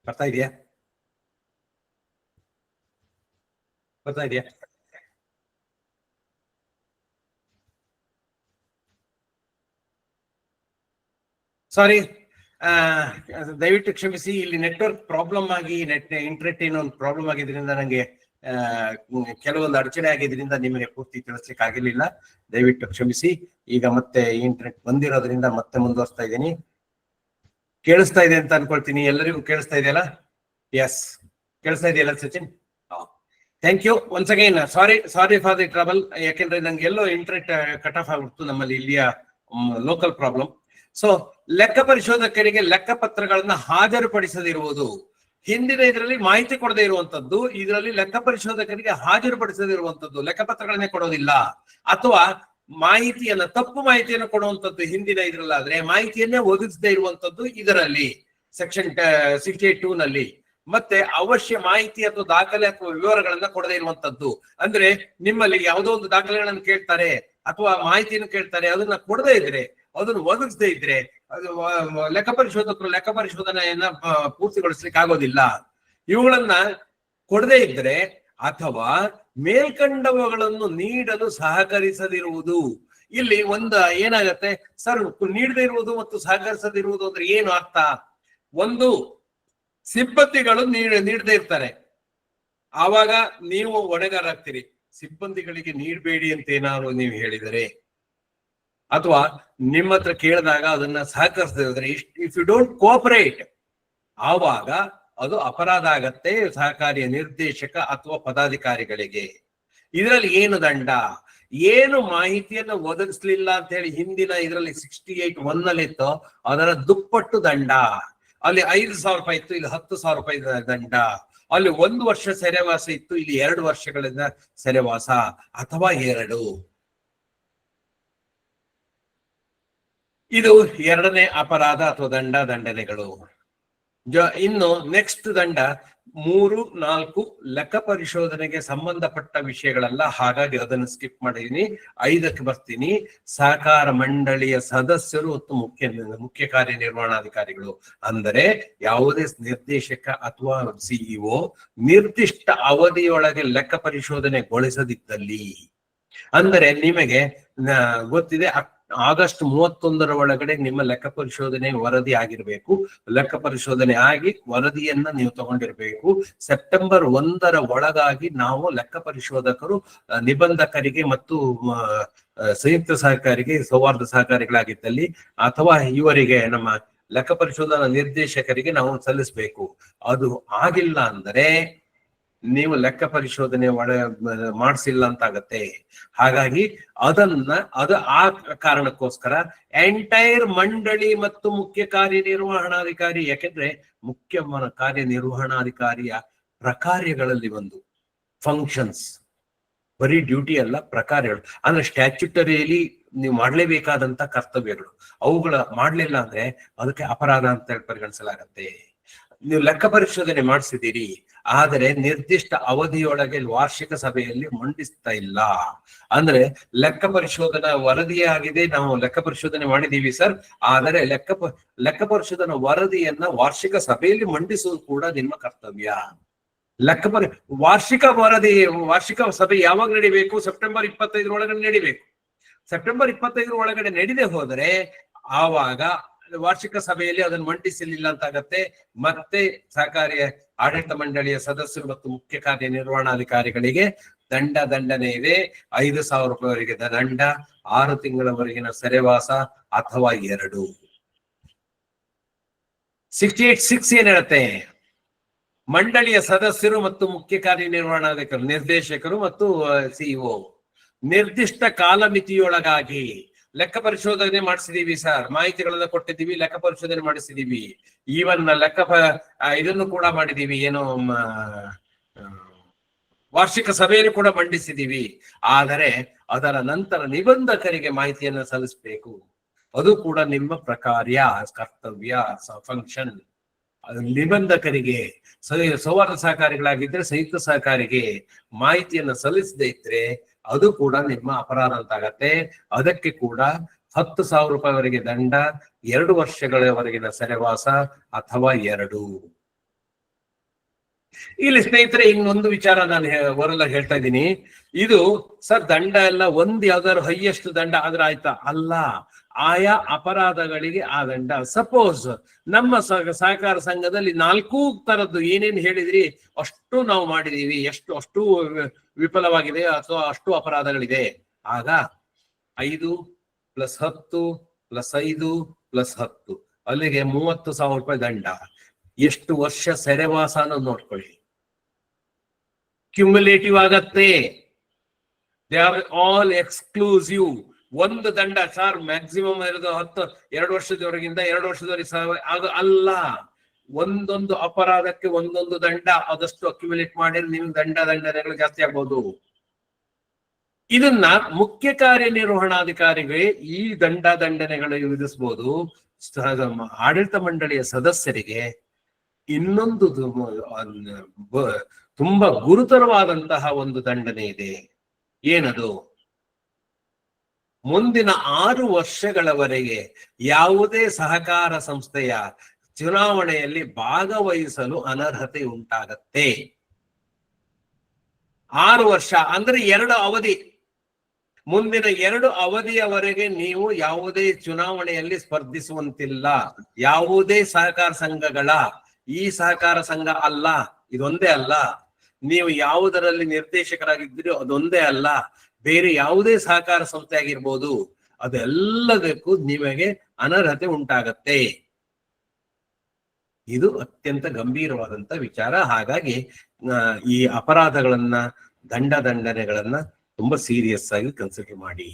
ಬರ್ತಾ ಇದೆಯಾ? ಬರ್ತಾ ಇದೆಯಾ? ಸಾರಿ, ದಯವಿಟ್ಟು ಕ್ಷಮಿಸಿ, ಇಲ್ಲಿ ನೆಟ್ವರ್ಕ್ ಪ್ರಾಬ್ಲಮ್ ಆಗಿ ಇಂಟರ್ನೆಟ್ ಏನೋ ಒಂದು ಪ್ರಾಬ್ಲಮ್ ಆಗಿದ್ರಿಂದ ನನಗೆ ಕೆಲವೊಂದು ಅಡಚಣೆ ಆಗಿದ್ರಿಂದ ನಿಮಗೆ ಪೂರ್ತಿ ತಿಳಿಸ್ಲಿಕ್ಕೆ ಆಗಿರ್ಲಿಲ್ಲ. ದಯವಿಟ್ಟು ಕ್ಷಮಿಸಿ. ಈಗ ಮತ್ತೆ ಇಂಟರ್ನೆಟ್ ಬಂದಿರೋದ್ರಿಂದ ಮತ್ತೆ ಮುಂದುವರಿಸ್ತಾ ಇದ್ದೀನಿ. ಕೇಳಿಸ್ತಾ ಇದೆ ಅಂತ ಅನ್ಕೊಳ್ತೀನಿ. ಎಲ್ಲರಿಗೂ ಕೇಳಿಸ್ತಾ ಇದೆಯಲ್ಲ? ಎಸ್, ಕೇಳಿಸ್ತಾ ಇದೆಯಲ್ಲ Sachin? Thank you once again. Sorry for the trouble. ಯಾಕೆಂದ್ರೆ ನಂಗೆ ಎಲ್ಲೋ ಇಂಟರ್ನೆಟ್ ಕಟ್ ಆಫ್ ಆಗ್ಬಿಡ್ತು, ನಮ್ಮಲ್ಲಿ ಇಲ್ಲಿಯ ಲೋಕಲ್ ಪ್ರಾಬ್ಲಮ್. ಸೊ ಲೆಕ್ಕ ಪರಿಶೋಧಕರಿಗೆ ಲೆಕ್ಕಪತ್ರಗಳನ್ನ ಹಾಜರುಪಡಿಸದಿರುವುದು, ಹಿಂದಿನ ಇದರಲ್ಲಿ ಮಾಹಿತಿ ಕೊಡದೇ ಇರುವಂತದ್ದು, ಇದರಲ್ಲಿ ಲೆಕ್ಕ ಪರಿಶೋಧಕರಿಗೆ ಹಾಜರುಪಡಿಸದಿರುವಂತದ್ದು, ಲೆಕ್ಕಪತ್ರಗಳನ್ನೇ ಕೊಡೋದಿಲ್ಲ, ಅಥವಾ ಮಾಹಿತಿಯನ್ನ ತಪ್ಪು ಮಾಹಿತಿಯನ್ನು ಕೊಡುವಂತದ್ದು ಹಿಂದಿನ ಇದ್ರಲ್ಲಾದ್ರೆ ಮಾಹಿತಿಯನ್ನೇ ಒದಗಿಸದೇ ಇರುವಂತದ್ದು ಇದರಲ್ಲಿ ಸೆಕ್ಷನ್ 68(2) ನಲ್ಲಿ. ಮತ್ತೆ ಅವಶ್ಯ ಮಾಹಿತಿ ಅಥವಾ ದಾಖಲೆ ಅಥವಾ ವಿವರಗಳನ್ನ ಕೊಡದೇ ಇರುವಂತದ್ದು, ಅಂದ್ರೆ ನಿಮ್ಮಲ್ಲಿ ಯಾವುದೋ ಒಂದು ದಾಖಲೆಗಳನ್ನು ಕೇಳ್ತಾರೆ ಅಥವಾ ಮಾಹಿತಿಯನ್ನು ಕೇಳ್ತಾರೆ, ಅದನ್ನ ಕೊಡದೇ ಇದ್ರೆ, ಅದನ್ನು ಒದಗಿಸದೇ ಇದ್ರೆ, ಅದು ಲೆಕ್ಕ ಪರಿಶೋಧಕರು ಲೆಕ್ಕ ಪರಿಶೋಧನೆಯನ್ನ ಪೂರ್ತಿಗೊಳಿಸ್ಲಿಕ್ಕೆ ಆಗೋದಿಲ್ಲ. ಇವುಗಳನ್ನ ಕೊಡದೇ ಇದ್ರೆ ಅಥವಾ ಮೇಲ್ಕಂಡವುಗಳನ್ನು ನೀಡಲು ಸಹಕರಿಸದಿರುವುದು. ಇಲ್ಲಿ ಒಂದು ಏನಾಗತ್ತೆ ಸರ್, ನೀಡದೇ ಇರುವುದು ಮತ್ತು ಸಹಕರಿಸದಿರುವುದು ಅಂದ್ರೆ ಏನು ಅರ್ಥ? ಒಂದು, ಸಿಬ್ಬಂದಿಗಳು ನೀಡದೇ ಇರ್ತಾರೆ, ಆವಾಗ ನೀವು ಹೊಣೆಗಾರಾಗ್ತೀರಿ. ಸಿಬ್ಬಂದಿಗಳಿಗೆ ನೀಡಬೇಡಿ ಅಂತ ಏನಾದ್ರು ನೀವು ಹೇಳಿದರೆ, ಅಥವಾ ನಿಮ್ಮ ಹತ್ರ ಕೇಳಿದಾಗ ಅದನ್ನ ಸಹಕರಿಸದಿದ್ರೆ, ಇಫ್ ಯು ಡೋಂಟ್ ಕೋಆಪರೇಟ್, ಆವಾಗ ಅದು ಅಪರಾಧ ಆಗತ್ತೆ ಸಹಕಾರಿಯ ನಿರ್ದೇಶಕ ಅಥವಾ ಪದಾಧಿಕಾರಿಗಳಿಗೆ. ಇದರಲ್ಲಿ ಏನು ದಂಡ? ಏನು ಮಾಹಿತಿಯನ್ನು ಒದಗಿಸ್ಲಿಲ್ಲ ಅಂತ ಹೇಳಿ ಹಿಂದಿನ ಇದರಲ್ಲಿ 68(1) ನಲ್ಲಿ ಇತ್ತು, ಅದರ ದುಪ್ಪಟ್ಟು ದಂಡ. ಅಲ್ಲಿ 5,000 ರೂಪಾಯಿ ಇತ್ತು, ಇಲ್ಲಿ 10,000 ರೂಪಾಯಿ ದಂಡ. ಅಲ್ಲಿ 1 ವರ್ಷ ಸೆರೆವಾಸ ಇತ್ತು, ಇಲ್ಲಿ 2 ವರ್ಷಗಳಿಂದ ಸೆರೆವಾಸ ಅಥವಾ 2. ಇದು ಎರಡನೇ ಅಪರಾಧ ಅಥವಾ ದಂಡನೆಗಳು. ಇನ್ನು ನೆಕ್ಸ್ಟ್ ದಂಡ 3, 4 ಲೆಕ್ಕ ಪರಿಶೋಧನೆಗೆ ಸಂಬಂಧಪಟ್ಟ ವಿಷಯಗಳಲ್ಲ, ಹಾಗಾಗಿ ಅದನ್ನು ಸ್ಕಿಪ್ ಮಾಡಿದೀನಿ. 5ಕ್ಕೆ ಬರ್ತೀನಿ. ಸಹಕಾರ ಮಂಡಳಿಯ ಸದಸ್ಯರು ಮತ್ತು ಮುಖ್ಯ ಕಾರ್ಯನಿರ್ವಹಣಾಧಿಕಾರಿಗಳು, ಅಂದರೆ ಯಾವುದೇ ನಿರ್ದೇಶಕ ಅಥವಾ ಸಿಇಒ ನಿರ್ದಿಷ್ಟ ಅವಧಿಯೊಳಗೆ ಲೆಕ್ಕ ಪರಿಶೋಧನೆಗೊಳಿಸದಿದ್ದಲ್ಲಿ, ಅಂದರೆ ನಿಮಗೆ ಗೊತ್ತಿದೆ ಆಗಸ್ಟ್ 31 ಒಳಗಡೆ ನಿಮ್ಮ ಲೆಕ್ಕ ಪರಿಶೋಧನೆ ವರದಿ ಆಗಿರ್ಬೇಕು. ಲೆಕ್ಕ ಪರಿಶೋಧನೆ ಆಗಿ ವರದಿಯನ್ನ ನೀವು ತಗೊಂಡಿರ್ಬೇಕು. ಸೆಪ್ಟೆಂಬರ್ 1 ಒಳಗಾಗಿ ನಾವು ಲೆಕ್ಕ ಪರಿಶೋಧಕರು ನಿಬಂಧಕರಿಗೆ ಮತ್ತು ಸಂಯುಕ್ತ ಸಹಕಾರಿಗೆ, ಸೌಹಾರ್ದ ಸಹಕಾರಿಗಳಾಗಿದ್ದಲ್ಲಿ ಅಥವಾ ಇವರಿಗೆ ನಮ್ಮ ಲೆಕ್ಕ ಪರಿಶೋಧನಾ ನಿರ್ದೇಶಕರಿಗೆ ನಾವು ಸಲ್ಲಿಸಬೇಕು. ಅದು ಆಗಿಲ್ಲ ಅಂದ್ರೆ ನೀವು ಲೆಕ್ಕ ಪರಿಶೋಧನೆ ಮಾಡಿಸಿಲ್ಲ ಅಂತ ಆಗತ್ತೆ. ಹಾಗಾಗಿ ಅದು ಆ ಕಾರಣಕ್ಕೋಸ್ಕರ ಎಂಟೈರ್ ಮಂಡಳಿ ಮತ್ತು ಮುಖ್ಯ ಕಾರ್ಯನಿರ್ವಹಣಾಧಿಕಾರಿ, ಯಾಕೆಂದ್ರೆ ಮುಖ್ಯ ಕಾರ್ಯನಿರ್ವಹಣಾಧಿಕಾರಿಯ ಪ್ರಕಾರ್ಯಗಳಲ್ಲಿ ಒಂದು ಫಂಕ್ಷನ್ಸ್, ಬರೀ ಡ್ಯೂಟಿ ಅಲ್ಲ, ಪ್ರಕಾರಗಳು ಅಂದ್ರೆ ಸ್ಟ್ಯಾಚ್ಯುಟರಿಯಲ್ಲಿ ನೀವು ಮಾಡ್ಲೇಬೇಕಾದಂತ ಕರ್ತವ್ಯಗಳು, ಅವುಗಳ ಮಾಡ್ಲಿಲ್ಲ ಅಂದ್ರೆ ಅದಕ್ಕೆ ಅಪರಾಧ ಅಂತ ಪರಿಗಣಿಸಲಾಗತ್ತೆ. ನೀವು ಲೆಕ್ಕ ಪರಿಶೋಧನೆ ಮಾಡಿಸಿದ್ದೀರಿ, ಆದರೆ ನಿರ್ದಿಷ್ಟ ಅವಧಿಯೊಳಗೆ ವಾರ್ಷಿಕ ಸಭೆಯಲ್ಲಿ ಮಂಡಿಸ್ತಾ ಇಲ್ಲ, ಅಂದ್ರೆ ಲೆಕ್ಕ ಪರಿಶೋಧನಾ ವರದಿಯೇ ಆಗಿದೆ, ನಾವು ಲೆಕ್ಕ ಪರಿಶೋಧನೆ ಮಾಡಿದೀವಿ ಸರ್, ಆದರೆ ಲೆಕ್ಕ ಪರಿಶೋಧನಾ ವರದಿಯನ್ನ ವಾರ್ಷಿಕ ಸಭೆಯಲ್ಲಿ ಮಂಡಿಸುವುದು ಕೂಡ ನಿಮ್ಮ ಕರ್ತವ್ಯ. ವಾರ್ಷಿಕ ಸಭೆ ಯಾವಾಗ ನಡಿಬೇಕು? ಸೆಪ್ಟೆಂಬರ್ 25 ಒಳಗಡೆ ನಡಿಬೇಕು. ಸೆಪ್ಟೆಂಬರ್ 25 ಒಳಗಡೆ ನಡೀದೆ ಹೋದರೆ ಆವಾಗ ವಾರ್ಷಿಕ ಸಭೆಯಲ್ಲಿ ಅದನ್ನು ಮಂಡಿಸಲಿಲ್ಲ ಅಂತ ಆಗತ್ತೆ. ಮತ್ತೆ ಸಹಕಾರಿ ಆಡಳಿತ ಮಂಡಳಿಯ ಸದಸ್ಯರು ಮತ್ತು ಮುಖ್ಯ ಕಾರ್ಯನಿರ್ವಹಣಾಧಿಕಾರಿಗಳಿಗೆ ದಂಡನೆ ಇದೆ. 5,000 ರೂಪಾಯಿವರೆಗೆ ದಂಡ, 6 ತಿಂಗಳವರೆಗಿನ ಸೆರೆವಾಸ ಅಥವಾ 2. 68(6) ಏನ್ ಹೇಳುತ್ತೆ? ಮಂಡಳಿಯ ಸದಸ್ಯರು ಮತ್ತು ಮುಖ್ಯ ಕಾರ್ಯನಿರ್ವಹಣಾಧಿಕಾರಿ, ನಿರ್ದೇಶಕರು ಮತ್ತು ಸಿಇಒ ನಿರ್ದಿಷ್ಟ ಕಾಲಮಿತಿಯೊಳಗಾಗಿ ಲೆಕ್ಕ ಪರಿಶೋಧನೆ ಮಾಡಿಸಿದೀವಿ ಸರ್, ಮಾಹಿತಿಗಳನ್ನ ಕೊಟ್ಟಿದ್ದೀವಿ, ಲೆಕ್ಕ ಪರಿಶೋಧನೆ ಮಾಡಿಸಿದೀವಿ, ಈವನ್ ಇದನ್ನು ಕೂಡ ಮಾಡಿದೀವಿ, ಏನು ವಾರ್ಷಿಕ ಸಭೆಯನ್ನು ಕೂಡ ಮಂಡಿಸಿದೀವಿ, ಆದರೆ ಅದರ ನಂತರ ನಿಬಂಧಕರಿಗೆ ಮಾಹಿತಿಯನ್ನ ಸಲ್ಲಿಸಬೇಕು. ಅದು ಕೂಡ ನಿಮ್ಮ ಪ್ರಕಾರ್ಯ, ಕರ್ತವ್ಯ, ಫಂಕ್ಷನ್. ನಿಬಂಧಕರಿಗೆ, ಸೌಹಾರ್ದ ಸಹಕಾರಿಗಳಾಗಿದ್ರೆ ಸಂಯುಕ್ತ ಸಹಕಾರಿಗೆ ಮಾಹಿತಿಯನ್ನ ಸಲ್ಲಿಸದೇ ಇದ್ರೆ ಅದು ಕೂಡ ನಿಮ್ಮ ಅಪರಾಧ ಅಂತ ಆಗತ್ತೆ. ಅದಕ್ಕೆ ಕೂಡ 10,000 ರೂಪಾಯಿವರೆಗೆ ದಂಡ, 2 ವರ್ಷಗಳವರೆಗಿನ ಸೆರೆವಾಸ ಅಥವಾ 2. ಇಲ್ಲಿ ಸ್ನೇಹಿತರೆ ಇನ್ನೊಂದು ವಿಚಾರ ನಾನು ಹೊರಲ್ಲ ಹೇಳ್ತಾ ಇದ್ದೀನಿ. ಇದು ಸರ್ ದಂಡ ಎಲ್ಲ ಒಂದ್ ಯಾವ್ದಾದ್ರು ಹೈಯೆಸ್ಟ್ ದಂಡ ಆದ್ರೆ ಆಯ್ತಾ? ಅಲ್ಲ, ಆಯಾ ಅಪರಾಧಗಳಿಗೆ ಆ ದಂಡ. ಸಪೋಸ್ ನಮ್ಮ ಸಹಕಾರ ಸಂಘದಲ್ಲಿ 4 ತರದ್ದು ಏನೇನ್ ಹೇಳಿದ್ರಿ ಅಷ್ಟು ನಾವು ಮಾಡಿದೀವಿ, ಅಷ್ಟು ವಿಫಲವಾಗಿದೆ ಅಥವಾ ಅಷ್ಟು ಅಪರಾಧಗಳಿದೆ, ಆಗ 5 + 10 + 5 + 10 ಅಲ್ಲಿಗೆ 30,000 ರೂಪಾಯಿ ದಂಡ. ಎಷ್ಟು ವರ್ಷ ಸೆರೆವಾಸ ಅನ್ನೋದು ನೋಡ್ಕೊಳ್ಳಿ. ಕ್ಯುಮುಲೇಟಿವ್ ಆಗತ್ತೆ. They are all exclusive. ಒಂದು ದಂಡ ಸರ್ ಮ್ಯಾಕ್ಸಿಮಮ್ ಇರೋದು 2 ವರ್ಷದವರೆಗಿಂದ 2 ವರ್ಷದವರೆಗೆ ಅಲ್ಲ, ಒಂದೊಂದು ಅಪರಾಧಕ್ಕೆ ಒಂದೊಂದು ದಂಡ, ಆದಷ್ಟು ಅಕ್ಯುಮುಲೇಟ್ ಮಾಡಿದ್ರೆ ನಿಮ್ಗೆ ದಂಡನೆಗಳು ಜಾಸ್ತಿ ಆಗ್ಬೋದು. ಇದನ್ನ ಮುಖ್ಯ ಕಾರ್ಯನಿರ್ವಹಣಾಧಿಕಾರಿಗೆ ಈ ದಂಡನೆಗಳು ವಿಧಿಸಬಹುದು. ಆಡಳಿತ ಮಂಡಳಿಯ ಸದಸ್ಯರಿಗೆ ಇನ್ನೊಂದು ತುಂಬಾ ಗುರುತರವಾದಂತಹ ಒಂದು ದಂಡನೆ ಇದೆ. ಏನದು? ಮುಂದಿನ 6 ವರ್ಷಗಳವರೆಗೆ ಯಾವುದೇ ಸಹಕಾರ ಸಂಸ್ಥೆಯ ಚುನಾವಣೆಯಲ್ಲಿ ಭಾಗವಹಿಸಲು ಅನರ್ಹತೆ ಉಂಟಾಗತ್ತೆ. 6 ವರ್ಷ ಅಂದ್ರೆ 2 ಅವಧಿ. ಮುಂದಿನ 2 ಅವಧಿಯವರೆಗೆ ನೀವು ಯಾವುದೇ ಚುನಾವಣೆಯಲ್ಲಿ ಸ್ಪರ್ಧಿಸುವಂತಿಲ್ಲ. ಯಾವುದೇ ಸಹಕಾರ ಸಂಘಗಳ, ಈ ಸಹಕಾರ ಸಂಘ ಅಲ್ಲ, ಇದೊಂದೇ ಅಲ್ಲ, ನೀವು ಯಾವುದರಲ್ಲಿ ನಿರ್ದೇಶಕರಾಗಿದ್ದೀರೋ ಅದೊಂದೇ ಅಲ್ಲ, ಬೇರೆ ಯಾವುದೇ ಸಹಕಾರ ಸಂಸ್ಥೆ ಆಗಿರ್ಬೋದು, ಅದೆಲ್ಲದಕ್ಕೂ ನಿಮಗೆ ಅನರ್ಹತೆ ಉಂಟಾಗತ್ತೆ. ಇದು ಅತ್ಯಂತ ಗಂಭೀರವಾದಂತ ವಿಚಾರ. ಹಾಗಾಗಿ ಈ ಅಪರಾಧಗಳನ್ನ, ದಂಡನೆಗಳನ್ನ ತುಂಬಾ ಸೀರಿಯಸ್ ಆಗಿ ಕನ್ಸಿಡರ್ ಮಾಡಿ.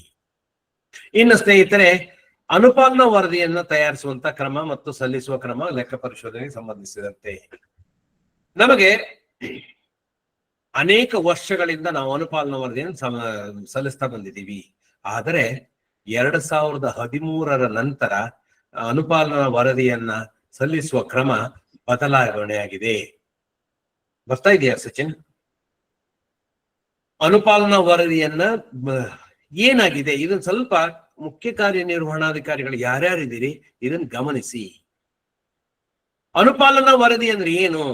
ಇನ್ನು ಸ್ನೇಹಿತರೆ, ಅನುಪಾಲನಾ ವರದಿಯನ್ನ ತಯಾರಿಸುವಂತ ಕ್ರಮ ಮತ್ತು ಸಲ್ಲಿಸುವ ಕ್ರಮ ಲೆಕ್ಕ ಪರಿಶೋಧನೆಗೆ ಸಂಬಂಧಿಸಿದಂತೆ ನಮಗೆ ಅನೇಕ ವರ್ಷಗಳಿಂದ ನಾವು ಅನುಪಾಲನಾ ವರದಿಯನ್ನು ಸಲ್ಲಿಸ್ತಾ ಬಂದಿದ್ದೀವಿ. ಆದರೆ 2013ರ ನಂತರ ಅನುಪಾಲನಾ ವರದಿಯನ್ನ ಸಲ್ಲಿಸುವ ಕ್ರಮ ಬದಲಾವಣೆಯಾಗಿದೆ. ಬರ್ತಾ ಇದೆಯಾ ಸಚಿನ್? ಅನುಪಾಲನಾ ವರದಿಯನ್ನ ಏನಾಗಿದೆ ಇದನ್ನ ಸ್ವಲ್ಪ ಮುಖ್ಯ ಕಾರ್ಯನಿರ್ವಹಣಾಧಿಕಾರಿಗಳು ಯಾರ್ಯಾರಿದ್ದೀರಿ ಇದನ್ನ ಗಮನಿಸಿ. ಅನುಪಾಲನಾ ವರದಿ ಅಂದ್ರೆ ಏನು?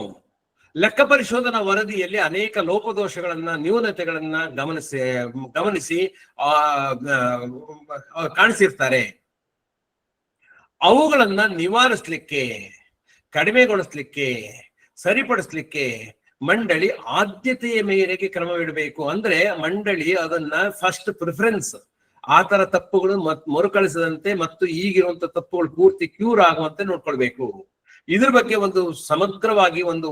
ಲೆಕ್ಕ ಪರಿಶೋಧನಾ ವರದಿಯಲ್ಲಿ ಅನೇಕ ಲೋಪದೋಷಗಳನ್ನ, ನ್ಯೂನತೆಗಳನ್ನ ಗಮನಿಸಿ ಕಾಣಿಸಿರ್ತಾರೆ. ಅವುಗಳನ್ನ ನಿವಾರಿಸ್ಲಿಕ್ಕೆ, ಕಡಿಮೆಗೊಳಿಸ್ಲಿಕ್ಕೆ, ಸರಿಪಡಿಸ್ಲಿಕ್ಕೆ ಮಂಡಳಿ ಆದ್ಯತೆಯ ಮೇರೆಗೆ ಕ್ರಮವಿಡಬೇಕು. ಅಂದ್ರೆ ಮಂಡಳಿ ಅದನ್ನ ಫಸ್ಟ್ ಪ್ರಿಫರೆನ್ಸ್, ಆ ತರ ತಪ್ಪುಗಳು ಮರುಕಳಿಸದಂತೆ ಮತ್ತು ಈಗಿರುವಂತ ತಪ್ಪುಗಳು ಪೂರ್ತಿ ಕ್ಯೂರ್ ಆಗುವಂತೆ ನೋಡ್ಕೊಳ್ಬೇಕು. ಇದ್ರ ಬಗ್ಗೆ ಒಂದು ಸಮಗ್ರವಾಗಿ ಒಂದು